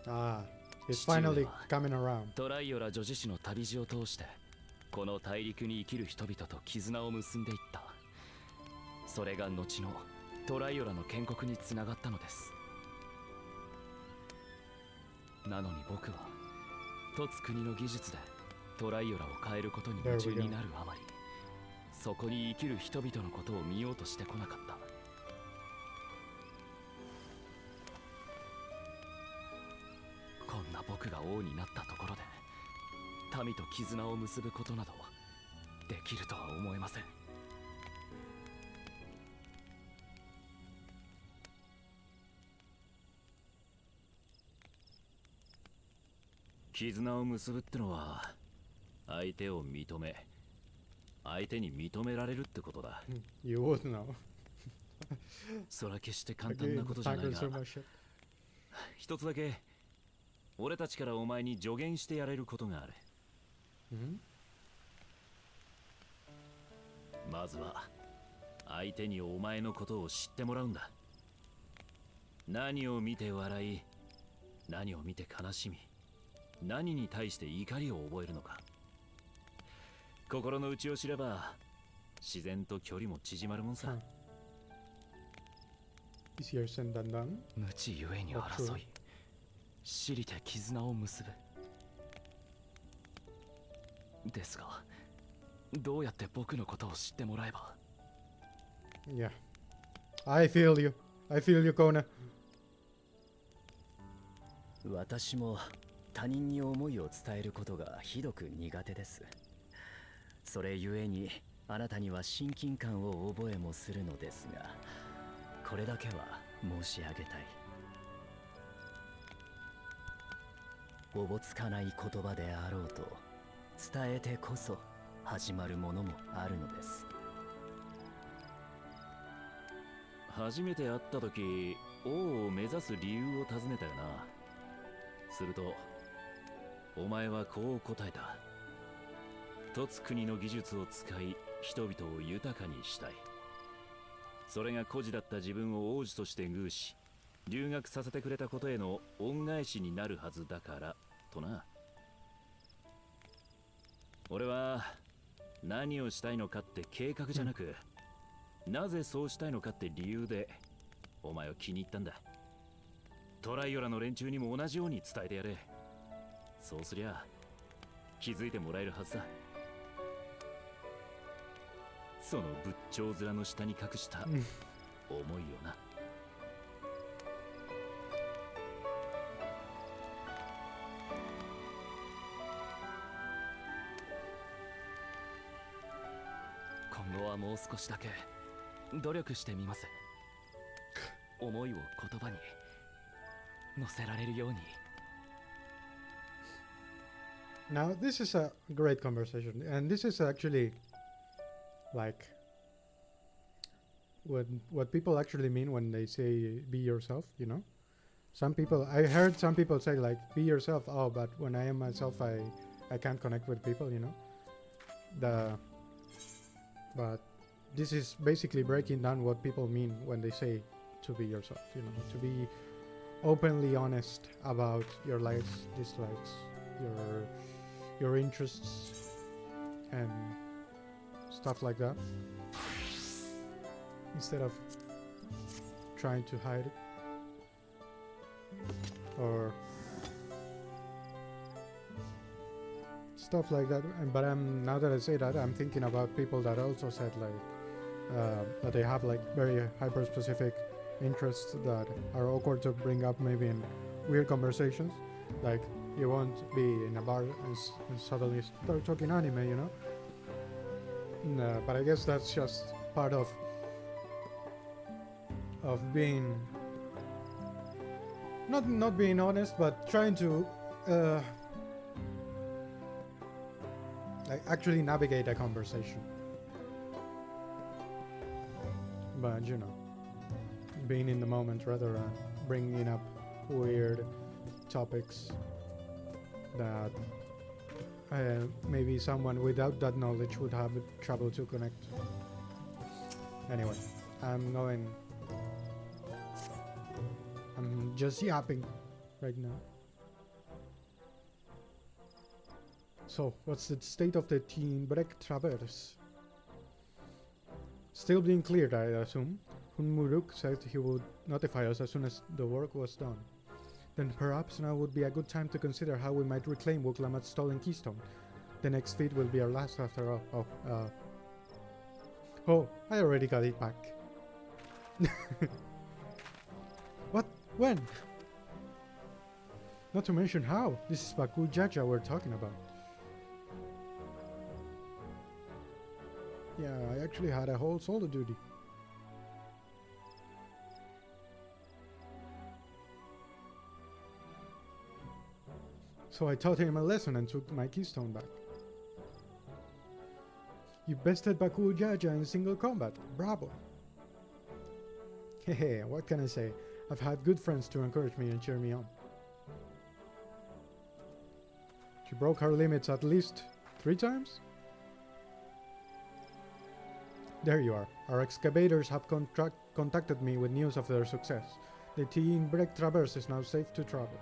Ah, he's finally coming around. トライオラ女子誌の旅路を通してこの大陸に生きる人々と絆を結んでいった。それが後のトライオラの建国につながったのです。なのに僕は凸国の技術でトライオラを変えることに夢中になるあまり、そこに生きる人々のことを見ようとしてこなかった。こんな僕が王になったところで民と絆を結ぶことなどできるとは思えません。絆を結ぶってのは相手を認め、相手に認められるってことだ。You would know. それは決して簡単な Again, ことじゃない thank you が、 so much. 一つだけ俺たちからお前に助言してやれることがある。まずは相手にお前のことを知ってもらうんだ。何を見て笑い、何を見て悲しみ、何に対して怒りを覚えるのか。心の内を知れば自然と距離も縮まるもんさ。Easier said than done. 無知ゆえに争い、知りて絆を結ぶ。ですが、どうやって僕のことを知ってもらえば。 Yeah. I feel you. I feel you, Kona. 私も他人に思いを伝えることがひどく苦手です。それゆえにあなたには親近感を覚えもするのですが、これだけは申し上げたい。おぼつかない言葉であろうと伝えてこそ始まるものもあるのです。初めて会った時、王を目指す理由を尋ねたよな。するとお前はこう答えた。凸国の技術を使い人々を豊かにしたい。それが孤児だった自分を王子として遇し、留学させてくれたことへの恩返しになるはずだからとな。俺は何をしたいのかって計画じゃなく、なぜそうしたいのかって理由でお前を気に入ったんだ。トライオラの連中にも同じように伝えてやれ。そうすりゃ気づいてもらえるはずだ。その仏頂面の下に隠した思いをな。今後はもう少しだけ努力してみます。思いを言葉に乗せられるように。 Now, this is a great conversation, and this is actually like what people actually mean when they say be yourself, you know? Some people, I heard some people say like be yourself, oh, but when I am myself I can't connect with people, you know? But this is basically breaking down what people mean when they say to be yourself, you know, to be openly honest about your likes, dislikes, your interests and stuff like that, instead of trying to hide it or stuff like that. But now that I say that, I'm thinking about people that also said like that they have like very hyper specific interests that are awkward to bring up maybe in weird conversations. Like you won't be in a bar and suddenly start talking anime, you know. But I guess that's just part of being not being honest, but trying to like actually navigate a conversation. But you know, being in the moment rather than bringing up weird topics that maybe someone without that knowledge would have trouble to connect. Anyway, I'm just yapping right now. So, what's the state of the Teen Break Traverse? Still being cleared, I assume. Hunmuruk said he would notify us as soon as the work was done. Then perhaps now would be a good time to consider how we might reclaim Wuklamat's stolen keystone. The next feat will be our last after all. Oh, I already got it back. What? When? Not to mention how. This is Baku Jaja we're talking about. Yeah, I actually had a whole solo duty. So I taught him a lesson and took my keystone back. You bested Baku Jaja in single combat. Bravo. Hehe, what can I say? I've had good friends to encourage me and cheer me on. She broke her limits at least 3 times? There you are. Our excavators have contacted me with news of their success. The Teen Break Traverse is now safe to travel.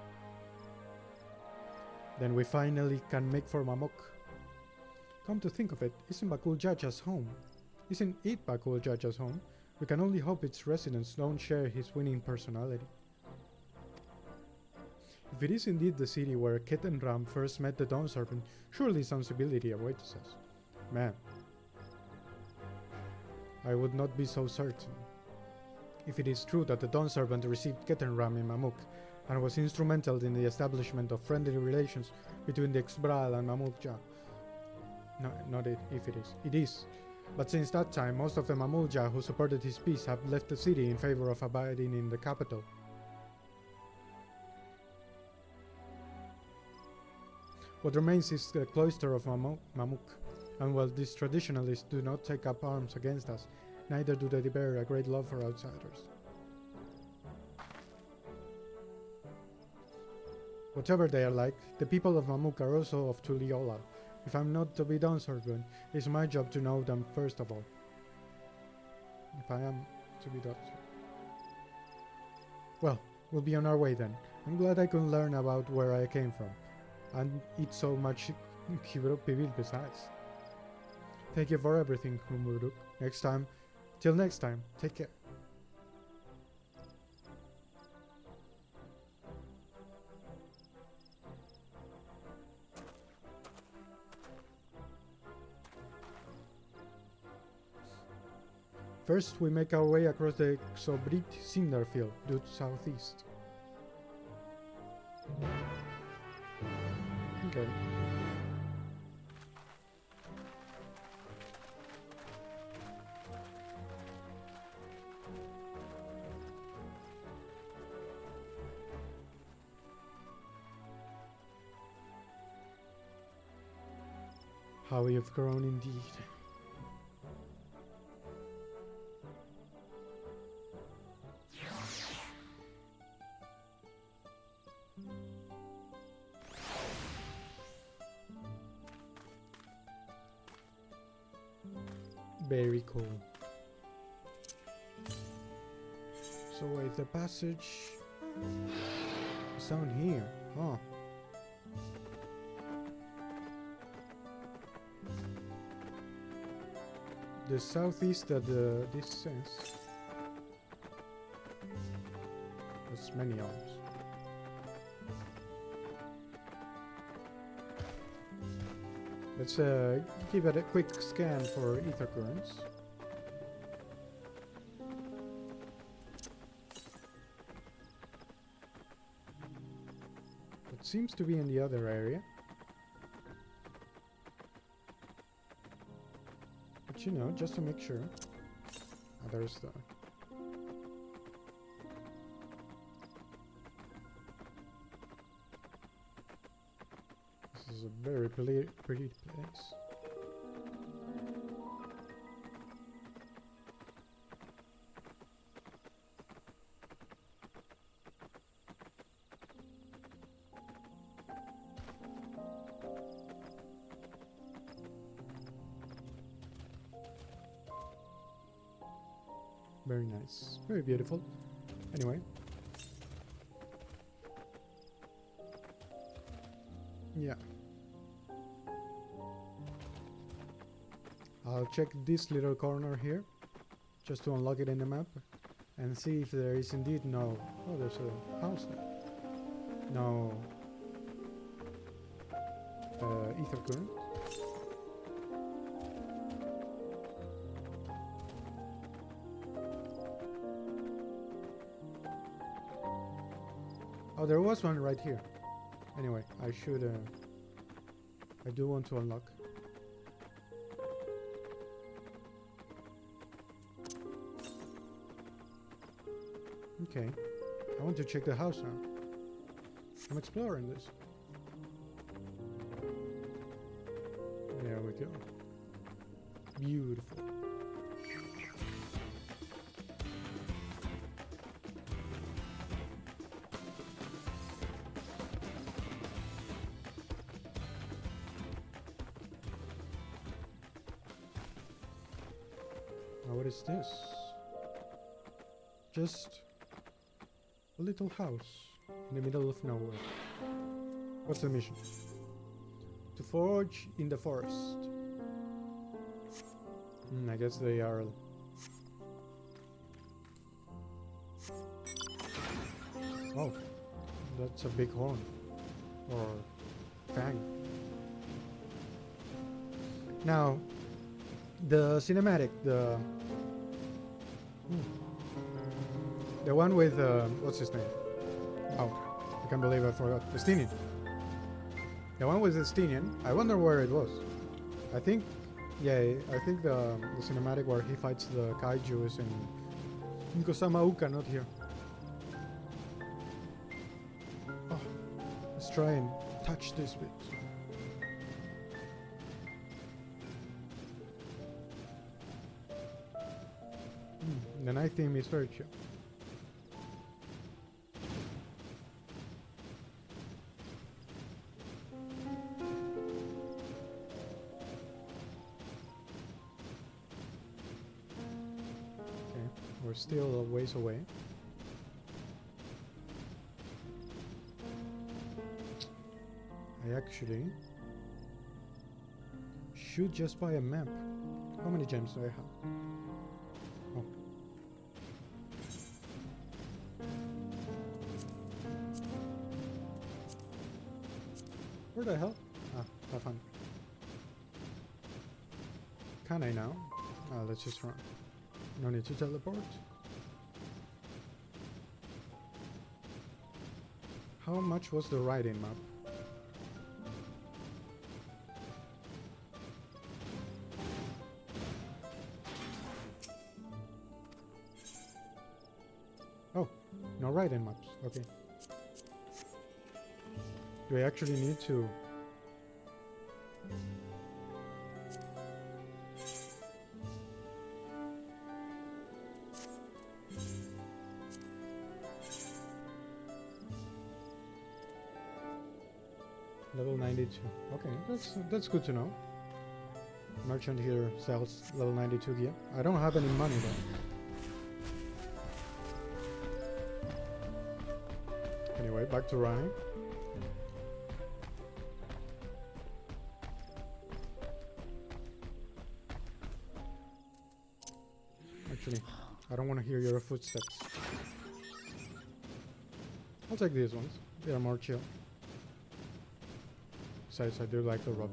Then we finally can make for Mamok. Come to think of it, isn't Bakul Jaja's home? Isn't it Bakul Jaja's home? We can only hope its residents don't share his winning personality. If it is indeed the city where Ketenram first met the Dawn Serpent, surely some civility awaits us. Man, I would not be so certain. If it is true that the Dawn Serpent received Ketenram in Mamuk, and was instrumental in the establishment of friendly relations between the Xbral and Mamulja. No, not it, if it is. It is. But since that time, most of the Mamulja who supported his peace have left the city in favor of abiding in the capital. What remains is the cloister of Mamuk, and while these traditionalists do not take up arms against us, neither do they bear a great love for outsiders. Whatever they are like, the people of Mamuk are also of Tuliola. If I'm not to be Dawn Serpent, it's my job to know them first of all. If I am to be Dawn Serpent. Well, we'll be on our way then. I'm glad I could learn about where I came from. And eat so much Pibil besides. Thank you for everything, Humuruk. Till next time, take care. First, we make our way across the Xobrit cinder field due southeast. Okay. How you've grown indeed. Very cool. So wait, the passage is down here. Oh. The southeast at the distance. There's many arms. Let's give it a quick scan for ether currents. It seems to be in the other area. But you know, just to make sure. Oh, there's the... This is a very pretty place. Very nice. Very beautiful. Anyway. Yeah. I'll check this little corner here just to unlock it in the map and see if there is indeed no... Oh, there's a house there. No... ether current. Oh, there was one right here. Anyway, I should... I do want to unlock. Okay. I want to check the house now. I'm exploring this. There we go. Beautiful. Now what is this? Just a little house in the middle of nowhere. What's the mission? To forge in the forest. I guess they are... Oh, that's a big horn. Or fang. Now, the cinematic, the one with, what's his name? Oh, I can't believe I forgot. Estinian. The one with Estinian, I wonder where it was. I think, yeah, I think the cinematic where he fights the kaiju is in Kosama Uka, not here. Oh, let's try and touch this bit. The night theme is very chill. We're still a ways away. I actually should just buy a map. How many gems do I have? Oh. Where the hell? Ah, 500. Can I now? Let's just run. No need to teleport. How much was the ride-in map? Oh, no ride-in maps. Okay. Do I actually need to... Level 92. Okay, that's good to know. Merchant here sells level 92 gear. I don't have any money though. Anyway, back to running. Actually, I don't want to hear your footsteps. I'll take these ones. They are more chill. Besides, I do like the rubber.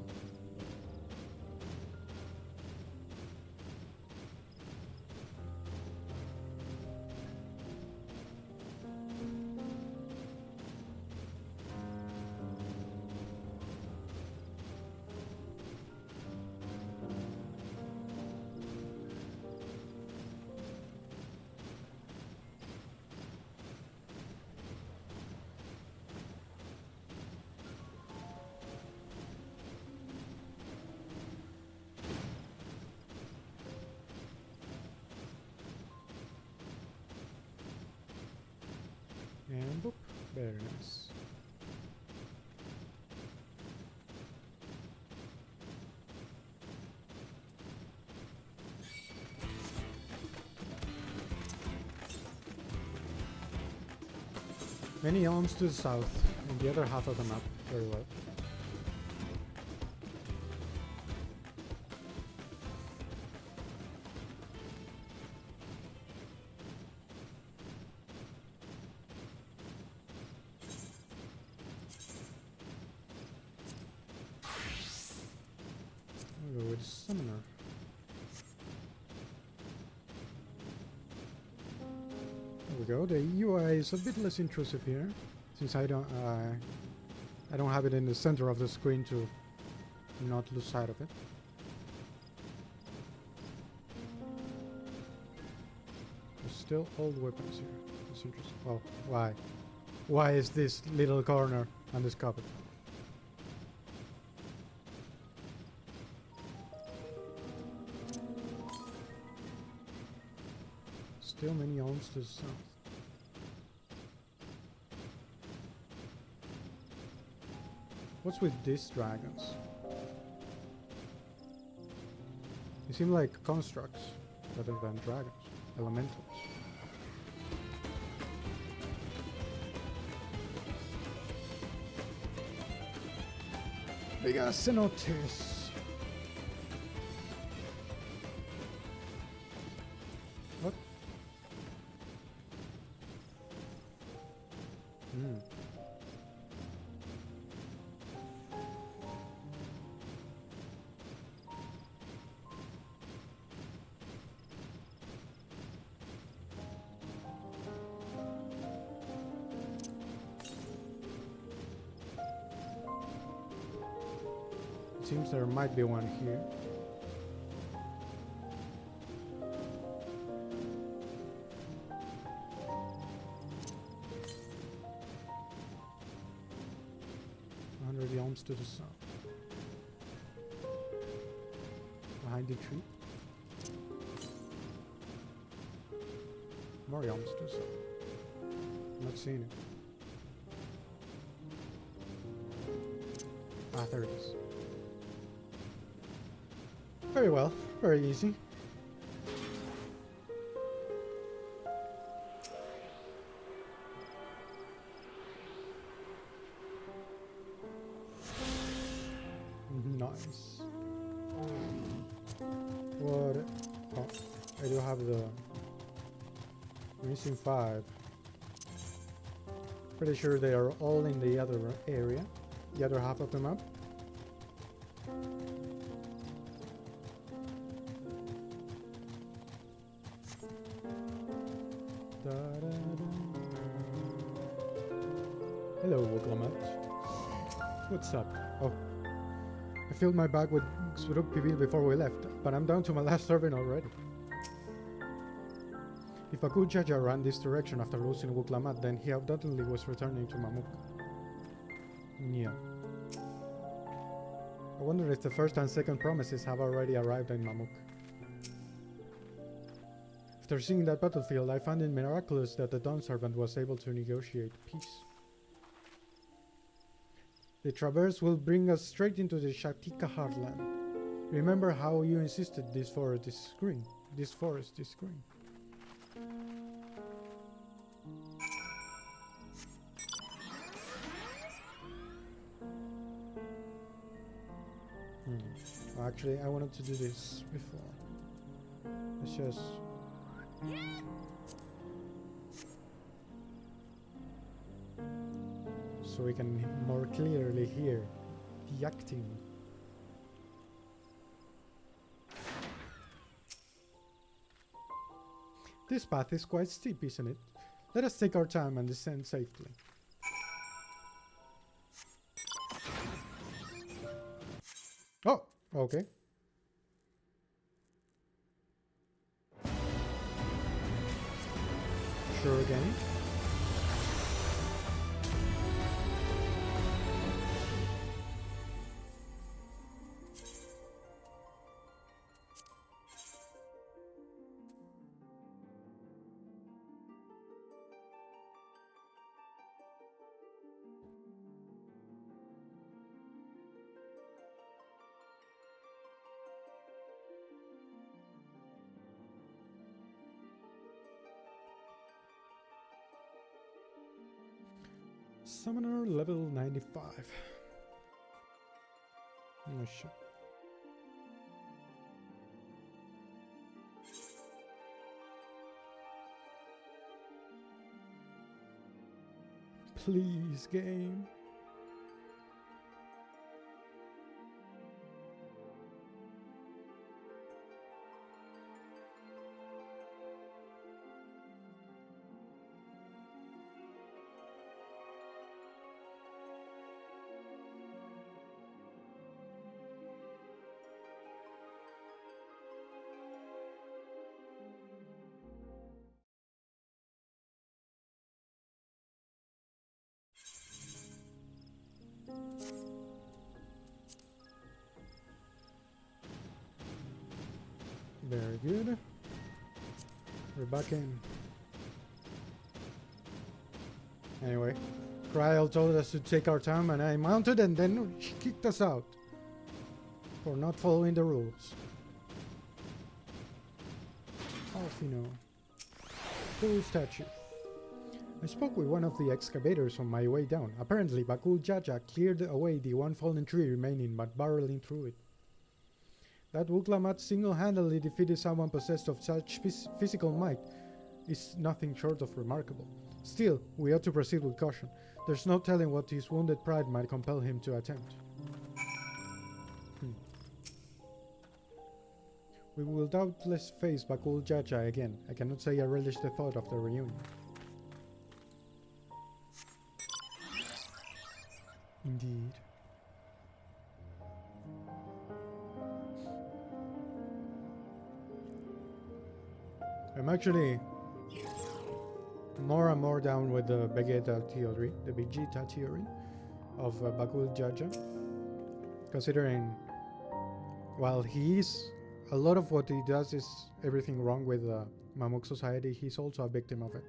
And boop, very nice. Many elms to the south, and the other half of the map, very well. I'll go with Summoner. There we go. The UI is a bit less intrusive here, since I don't have it in the center of the screen to not lose sight of it. There's still old weapons here. That's interesting. Well, why? Why is this little corner undiscovered? Still many elms to the south. What's with these dragons? They seem like constructs rather than dragons, elementals. Big ass cenotes. What? Seems there might be one here. The elms to the south. Behind the tree. More elms to the south. I'm not seeing it. Ah, there it is. Very well. Very easy. Nice. What? Oh, I do have the missing 5. Pretty sure they are all in the other area, the other half of the map. Hello, Wogramat. What's up? Oh. I filled my bag with Suruk Pibil before we left, but I'm down to my last serving already. If a good Jaja ran this direction after losing Wuklamat, then he undoubtedly was returning to Mamuk. Yeah. I wonder if the first and second promises have already arrived in Mamuk. After seeing that battlefield, I found it miraculous that the Dawn Servant was able to negotiate peace. The traverse will bring us straight into the Shatika heartland. Remember how you insisted this forest is green. This forest is green. Actually, I wanted to do this before. Let's just... so we can more clearly hear the acting. This path is quite steep, isn't it? Let us take our time and descend safely. Oh, okay. Sure again. Summoner level 95. Oh shit. Please, game. Very good. We're back in. Anyway, Kryl told us to take our time and I mounted and then she kicked us out for not following the rules. Off you know. Cool statue. I spoke with one of the excavators on my way down. Apparently, Bakul Jaja cleared away the one fallen tree remaining but barreling through it. That Wuklamat single-handedly defeated someone possessed of such physical might is nothing short of remarkable. Still, we ought to proceed with caution. There's no telling what his wounded pride might compel him to attempt. We will doubtless face Bakul Jaja again. I cannot say I relish the thought of the reunion. Indeed. I'm actually more and more down with the Vegeta theory, the Vegeta theory of Bakul Jaja. Considering, while a lot of what he does is everything wrong with Mamuk society, he's also a victim of it.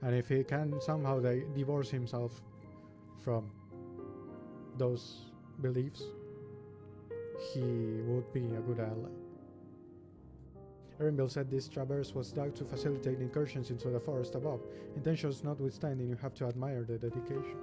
And if he can somehow divorce himself from those beliefs, he would be a good ally. Erinville said this traverse was dug to facilitate incursions into the forest above. Intentions notwithstanding, you have to admire the dedication.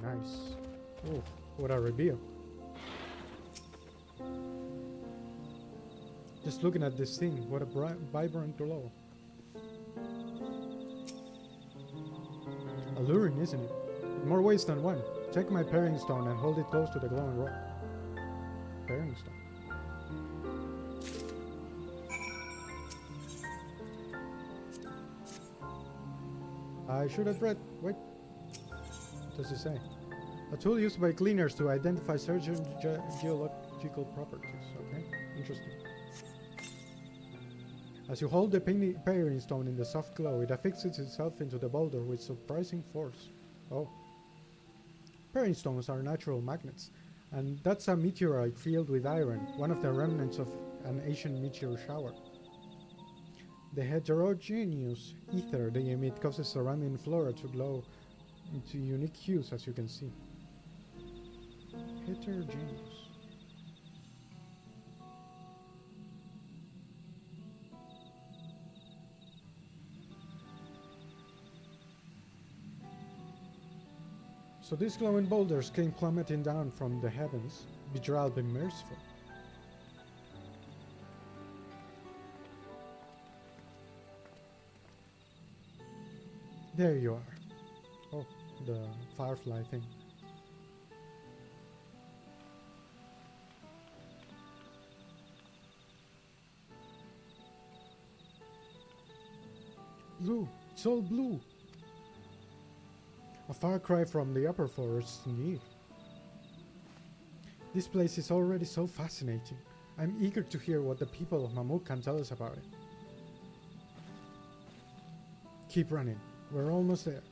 Nice. Oh, what a reveal. Just looking at this thing, what a vibrant glow. Alluring, isn't it? In more ways than one. Take my pairing stone and hold it close to the glowing rock. Pairing stone. I should have read. Wait. What does it say? A tool used by cleaners to identify certain geological properties. Okay, interesting. As you hold the pairing stone in the soft glow, it affixes itself into the boulder with surprising force. Oh. Pairing stones are natural magnets, and that's a meteorite filled with iron, one of the remnants of an ancient meteor shower. The heterogeneous ether they emit causes surrounding flora to glow into unique hues, as you can see. Heterogeneous. So these glowing boulders came plummeting down from the heavens, bedraggled and merciful. There you are. Oh, the firefly thing. Blue. It's all blue. A far cry from the upper forests indeed. This place is already so fascinating. I'm eager to hear what the people of Mamuk can tell us about it. Keep running. We're almost there.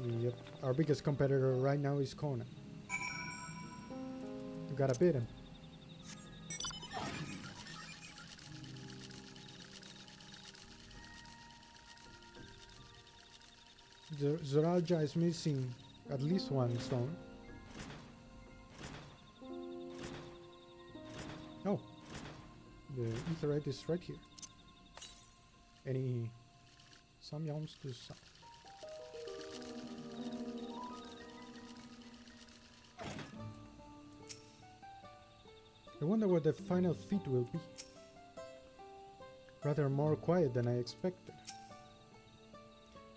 Yep, our biggest competitor right now is Conan. You gotta beat him. Zoraja is missing at least one stone. Oh, the etherite is right here. Any samyams to sa. I wonder what the final feat will be. Rather more quiet than I expected.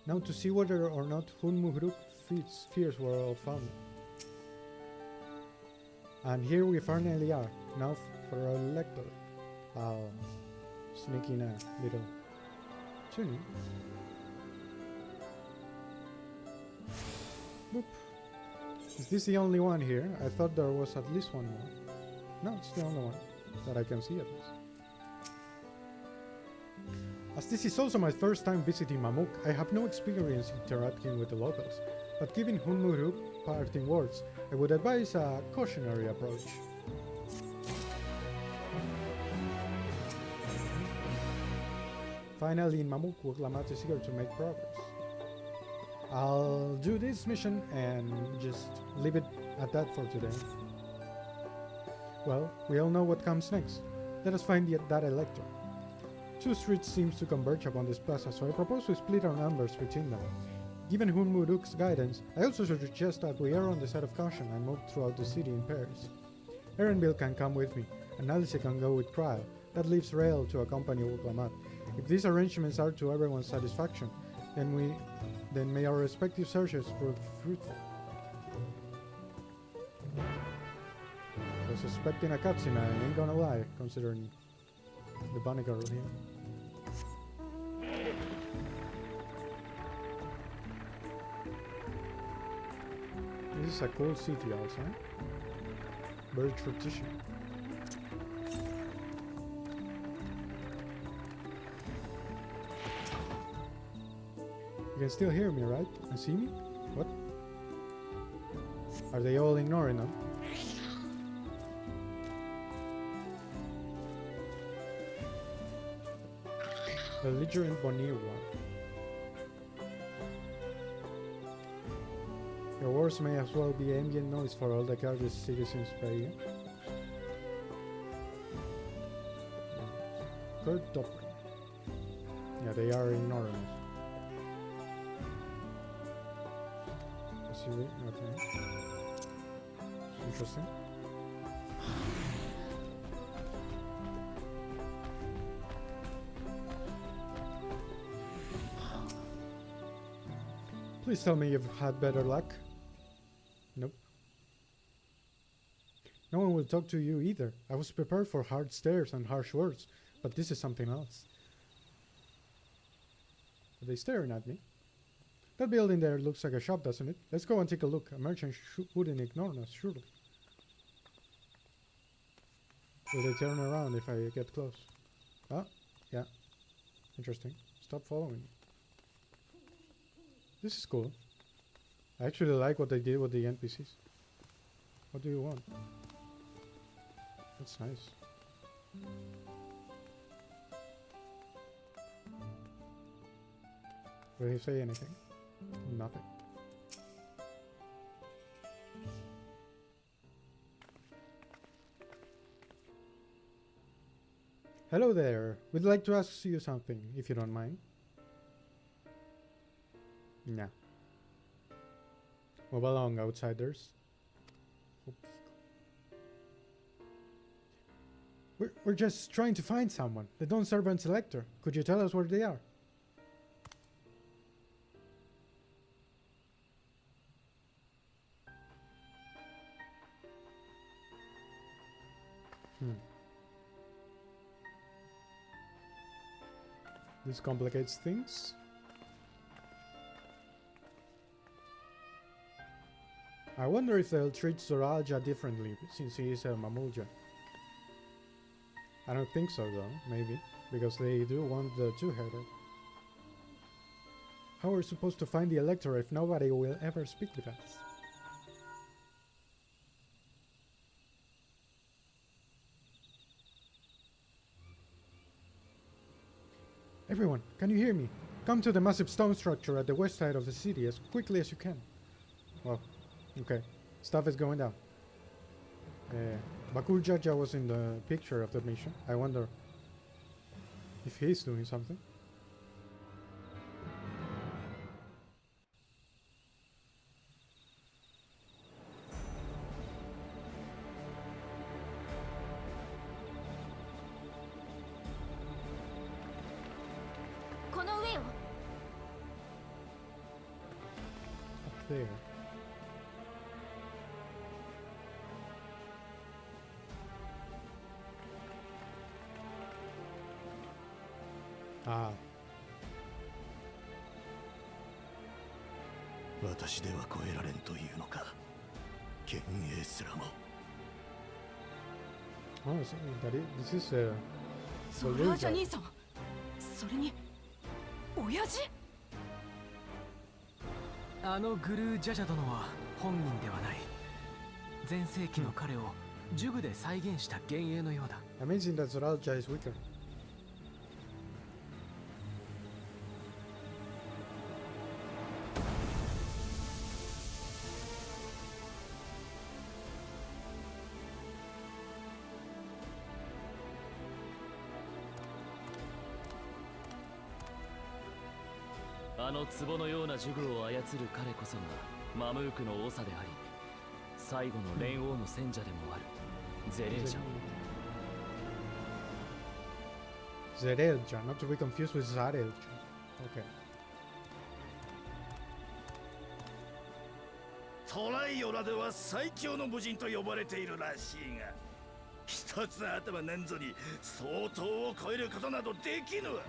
Now to see whether or not Hunmuhruk's fears were all founded. And here we finally are. Now for our lector. I'll sneak in a little tuning. Boop. Is this the only one here? I thought there was at least one more. No, it's the only one that I can see at least. As this is also my first time visiting Mamuk, I have no experience interacting with the locals, but giving Hunmuruk parting words, I would advise a cautionary approach. Finally in Mamuk, Wuglamat is eager to make progress. I'll do this mission and just leave it at that for today. Well, we all know what comes next. Let us find that electron. Two streets seems to converge upon this plaza, so I propose we split our numbers between them. Given Hunmuruk's guidance, I also suggest that we err on the side of caution and move throughout the city in pairs. Erenbil can come with me, and Alice can go with Trial. That leaves Rael to accompany Wuglamat. If these arrangements are to everyone's satisfaction, then may our respective searches prove fruitful. I was expecting a cutscene, I ain't gonna lie, considering the bunny girl here. This is a cool city also. Very traditional. You can still hear me, right? And see me? What? Are they all ignoring them? The belligerent Bonnier one. Your words may as well be ambient noise for all the careless citizens by you. Kurt Doppler. Yeah, they are ignoring us. Okay. Interesting. Please tell me you've had better luck. Nope. No one will talk to you either. I was prepared for hard stares and harsh words, but this is something else. Are they staring at me? That building there looks like a shop, doesn't it? Let's go and take a look. A merchant wouldn't ignore us, surely. Will they turn around if I get close? Ah, yeah. Interesting. Stop following me. This is cool. I actually like what they did with the NPCs. What do you want? That's nice. Did he say anything? Nothing. Hello there. We'd like to ask you something, if you don't mind. Nah. Move along, outsiders. We're just trying to find someone. The Dawn Servant Selector. Could you tell us where they are? This complicates things. I wonder if they'll treat Zoralja differently since he is a Mamulja. I don't think so though, maybe, because they do want the two-headed. How are we supposed to find the Elector if nobody will ever speak with us? Everyone, can you hear me? Come to the massive stone structure at the west side of the city as quickly as you can. Well, okay. Stuff is going down. Bakul Jaja was in the picture of the mission. I wonder if he's doing something. Up there. Ah. 私では超えられんというのか。幻影すらも。Oh, so this is a ソラージャ兄さん。それに親父。あのグルージャジャ殿は本人ではない。前世紀の彼を呪具で再現した幻影のようだ。Amazing that Zoralja is weaker.「あの壺のような呪具を操る彼こそがマムークの長であり、最後の蓮王の選者でもあるゼレージャ。Zerelja, not to be confused with Zarelja. Okay. トライオラでは最強の武人と呼ばれているらしいが、一つ頭なんぞに相当を超えることなどできぬわ。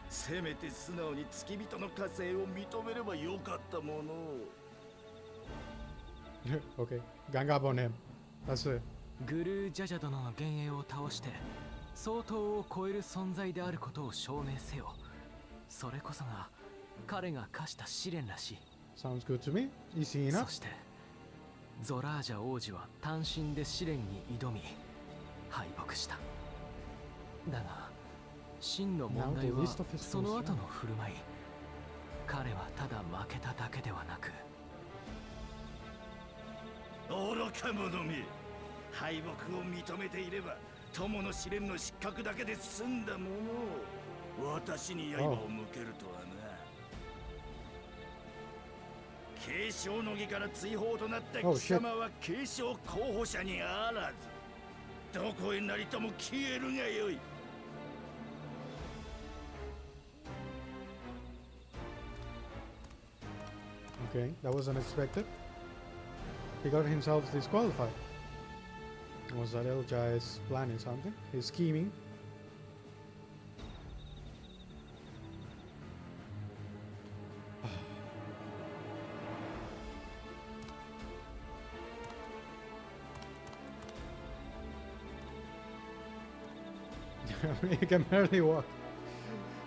せめて素直に付き人の加勢を認めればよかったものを。Okay, gang up on him. That's it. グルージャジャ殿の幻影を倒して相当を超える存在であることを証明せよ。それこそが彼が課した試練らしい。Sounds good to me. Easy enough. そしてゾラージャ王子は単身で試練に挑み敗北した。だが真の問題はその後の振る舞い。彼はただ負けただけではなく、愚か者め、敗北を認めていれば友の試練の失格だけで済んだものを私に刃を向けるとはな。継承の儀から追放となった貴様は継承候補者にあらず、どこへなりとも消えるがよい。Okay, that was unexpected. He got himself disqualified. Was Zarelja is planning something? He's scheming. He can barely walk.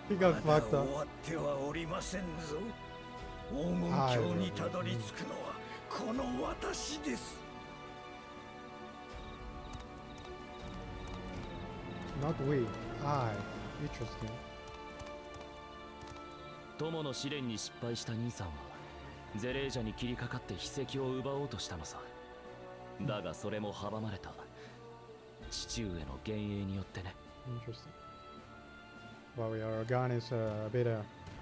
He got fucked up. 終わってはおりませんぞ。黄金鏡にたどり着くのはこの私です。Not we. I. Interesting. 友の試練に失敗した兄さんはゼレージャに切りかかって秘跡を奪おうとしたのさ。だがそれも阻まれた。父上の幻影によってね。Interesting. Well, your gun is a bit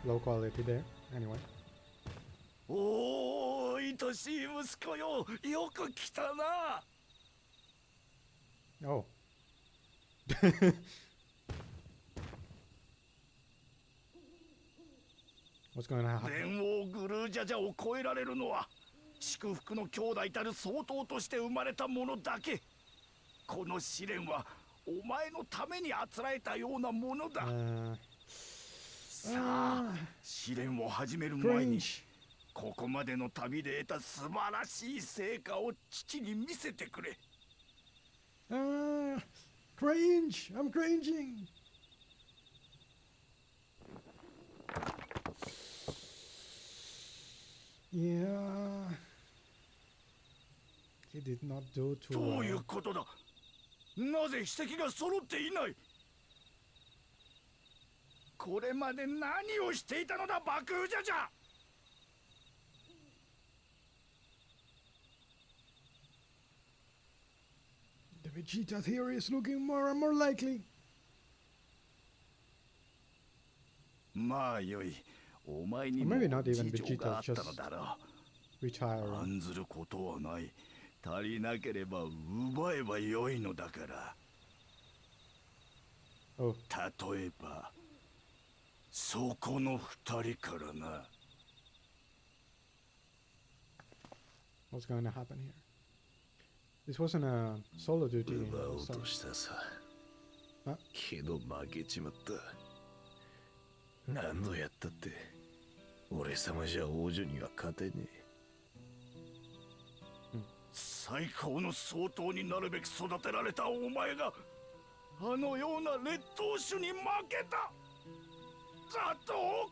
low quality there. Anyway. おお、愛しい息子よ、よく来たな。Oh. What's going to happen? 連王グルージャジャを超えられるのは祝福の兄弟たる総統として生まれた者だけ。この試練はお前のためにあつらえたようなものだ。さあ、試練を始める前にここまでの旅で得た素晴らしい成果を父に見せてくれ。Cringe! I'm cringing! Yeah. He did not do too どういう well. ことだ。なぜ筆跡が揃っていない。これまで何をしていたのだ、バクージャジャ。The Vegeta theory is looking more and more likely. まあよい、お前に Or も maybe not even 事情があ Vegeta, ったの just だろう。 retiring. 案ずることはない。足りなければ奪えばよいのだから。Oh, 例えばそこの二人からな。 what's going to happen here? This wasn't a solo duty. 奪おう So. としたさ。あけど負けちまった。何度やったって俺様じゃ王女には勝てねえ。最高の総統になるべく育てられたお前があのような劣等種に負けただと。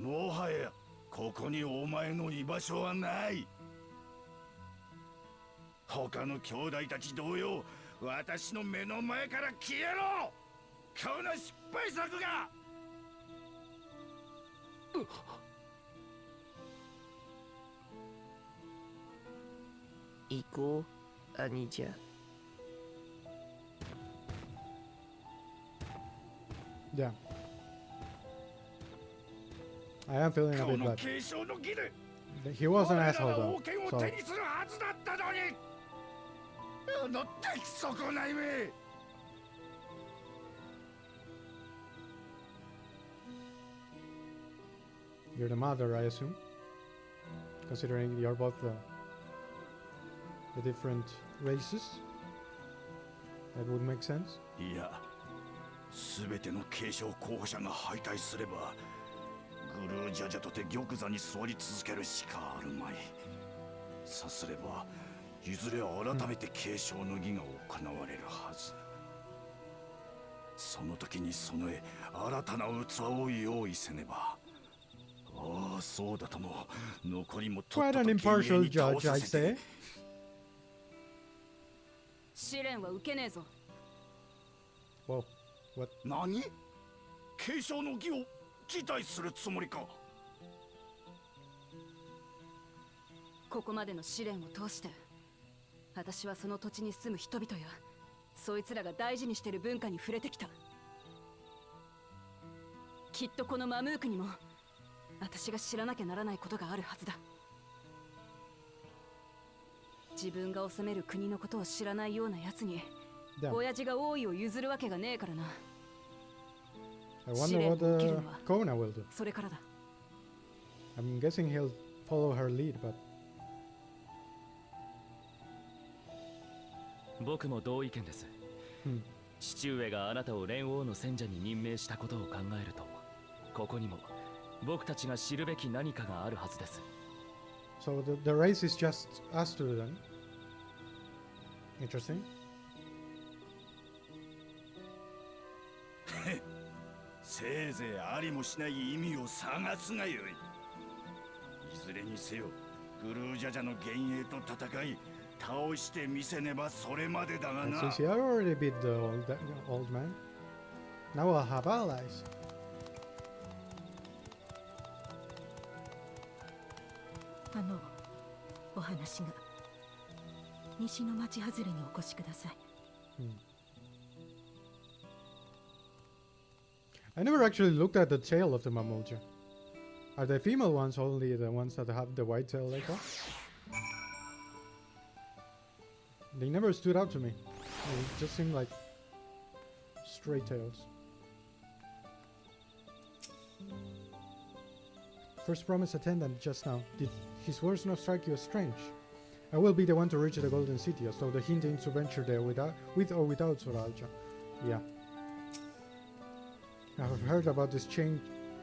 もはやここにお前の居場所はない。他の兄弟たち同様、私の目の前から消えろ。この失敗作が。行こう、兄じゃ。Yeah. I am feeling a こ bit の bad. 継承の儀で He was an 我ら asshole が though. 王権を So 手にするはずだったのに。あの出来損ないめ。 you're the mother, I assume. Considering you're both the different races. That would make sense. いや、すべての継承候補者が敗退すればグルージャジャとて玉座に座り続けるしかあるまい。さすればいずれ改めて継承の儀が行われるはず。その時に備え新たな器を用意せねば。ああ、そうだとも。残りもとっ Quite と an と幻影 impartial に倒 judge, さ I'd せて。 say. 試練は受けねえぞ。 Whoa. What? 何？継承の儀を辞退するつもりか。ここまでの試練を通して私はその土地に住む人々やそいつらが大事にしてる文化に触れてきた。きっとこのマムークにも私が知らなきゃならないことがあるはずだ。自分が治める国のことを知らないような奴に Damn. 親父が王位を譲るわけがねえからな。 I wonder what Kona will do. それからだ。 I'm guessing he'll follow her lead, but 僕も同意見です。父上があなたを連王の選者に任命したことを考えると、ここにも僕たちが知るべき何かがあるはずです。 so the race is just us two then. Interesting. せいぜいありもしない意味を探すがよい。いずれにせよグルージャジャの幻影と戦い倒してみせねばそれまでだが And な。 since he already beat the old man, now I'll have allies. お話が西の町外れにお越しください。I never actually looked at the tail of the Mamulja. Are the female ones only the ones that have the white tail like that? They never stood out to me. They just seemed like straight tails. First promise attendant just now. Did his words not strike you as strange? I will be the one to reach the Golden City, as though the hint aims to venture there with or without Soralja. Yeah. I've heard about this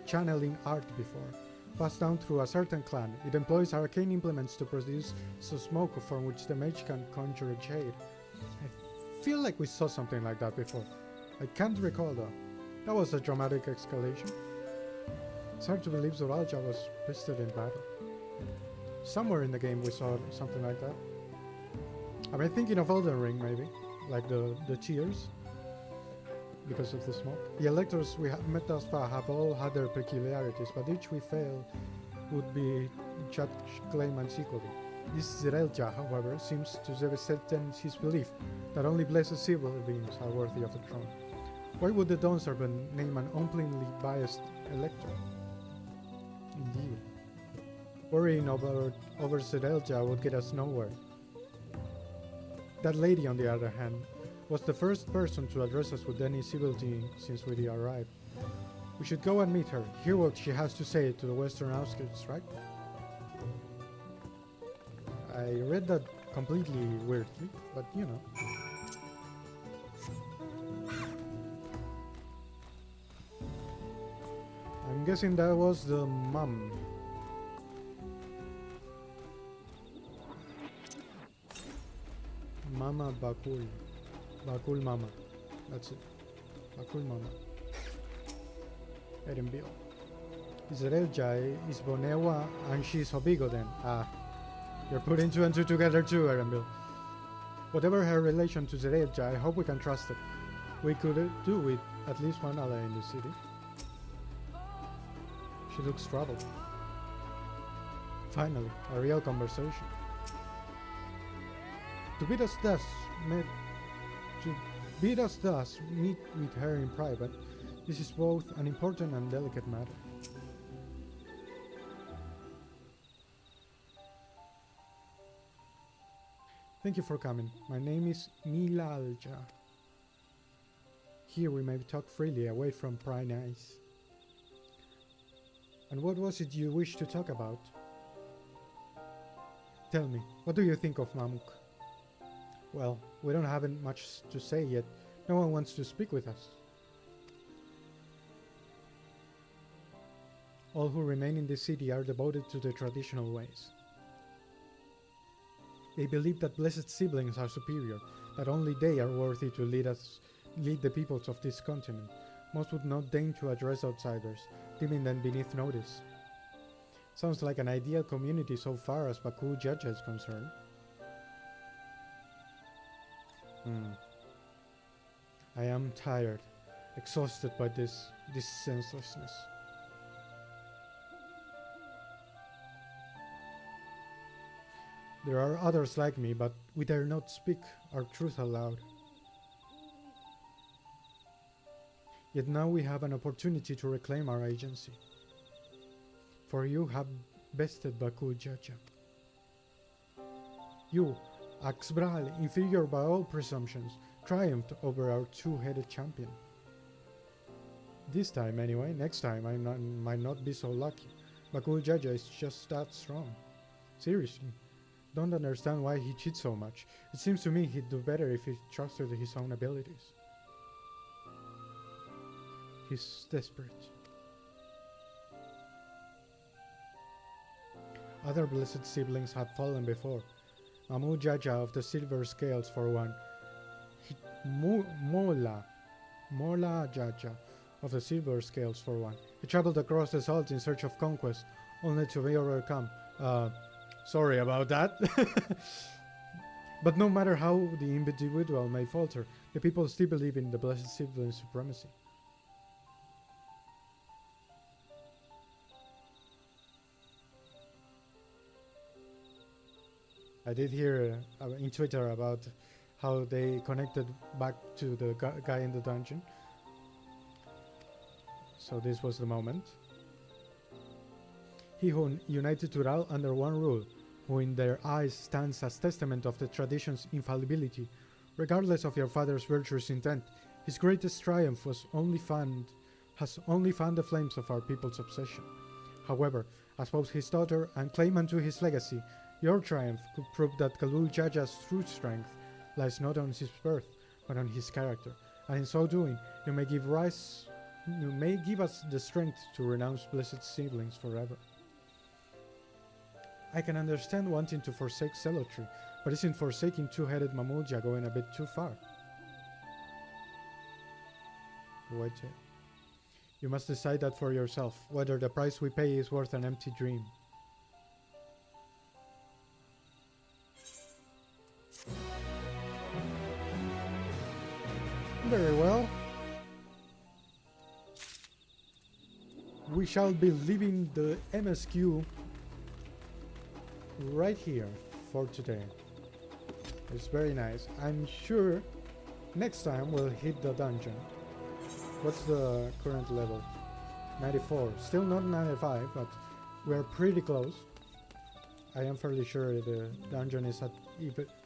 channeling art before. Passed down through a certain clan. It employs arcane implements to produce smoke from which the mage can conjure a jade. I feel like we saw something like that before. I can't recall though. That was a dramatic escalation. It's hard to believe Zoralja was twisted in battle. Somewhere in the game we saw something like that. Am I thinking of Elden Ring maybe? Like the tears? Because of the smoke. The electors we have met thus far have all had their peculiarities, but each we fail would be judged, claimants equally. This Zerelja, however, seems to represent his belief that only blessed civil beings are worthy of the throne. Why would the Dawn Serpent name an unplainly biased elector? Indeed. Worrying over Zerelja would get us nowhere. That lady, on the other hand, was the first person to address us with any civility since we arrived. We should go and meet her, hear what she has to say to the western outskirts, right? I read that completely weirdly, but you know. I'm guessing that was the mum. Mama Bakul. Bakul Mama. That's it. Bakul Mama. Erenbil. Zerelja is Bonewa and she's Hobigo then. Ah. You're putting two and two together too, Erenbil. Whatever her relation to Zerelja, I hope we can trust it. We could do with at least one ally in the city. She looks troubled. Finally, a real conversation. To bid us thus, meet with her in private. This is both an important and delicate matter. Thank you for coming. My name is Milalja. Here we may talk freely, away from prying eyes. And what was it you wished to talk about? Tell me, what do you think of Mamuk? Well, we don't have much to say yet. No one wants to speak with us. All who remain in this city are devoted to the traditional ways. They believe that blessed siblings are superior, that only they are worthy to lead the peoples of this continent. Most would not deign to address outsiders, deeming them beneath notice. Sounds like an ideal community so far as Baku Jaja is concerned. I am tired, exhausted by this senselessness. There are others like me, but we dare not speak our truth aloud. Yet now we have an opportunity to reclaim our agency. For you have bested Baku Jaja. You, Axbral, inferior by all presumptions, triumphed over our two-headed champion. This time anyway. Next time I might not be so lucky. Baku Jaja is just that strong. Seriously, don't understand why he cheats so much. It seems to me he'd do better if he trusted his own abilities. He's desperate. Other blessed siblings have fallen before. Mamu Jaja of the Silver Scales for one. Mola Jaja of the Silver Scales for one. He traveled across the salt in search of conquest, only to be overcome. Sorry about that. But no matter how the individual may falter, the people still believe in the blessed sibling supremacy. I did hear in Twitter about how they connected back to the guy in the dungeon. So this was the moment. He who united Tural under one rule, who in their eyes stands as testament of the tradition's infallibility, regardless of your father's virtuous intent, his greatest triumph has only fanned the flames of our people's obsession. However, as both his daughter and claimant to his legacy, your triumph could prove that Kalul Jaja's true strength lies not on his birth, but on his character, and in so doing, you may give us the strength to renounce blessed siblings forever. I can understand wanting to forsake zealotry, but isn't forsaking two-headed Mamulja going a bit too far? Wait. You must decide that for yourself, whether the price we pay is worth an empty dream. Very well. We shall be leaving the MSQ right here for today. It's very nice. I'm sure next time we'll hit the dungeon. What's the current level? 94. Still not 95, but we're pretty close. I am fairly sure the dungeon is at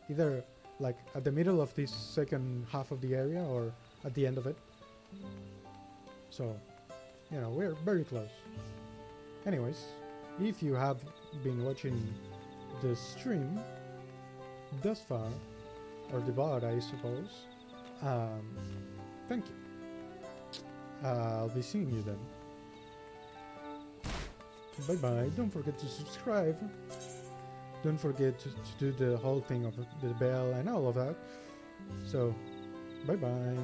either like at the middle of this second half of the area or at the end of it. So, you know, we're very close. Anyways, if you have been watching the stream thus far, or the VOD I suppose, thank you. I'll be seeing you then. Bye bye. Don't forget to subscribe. Don't forget to do the whole thing of the bell and all of that. So, bye bye.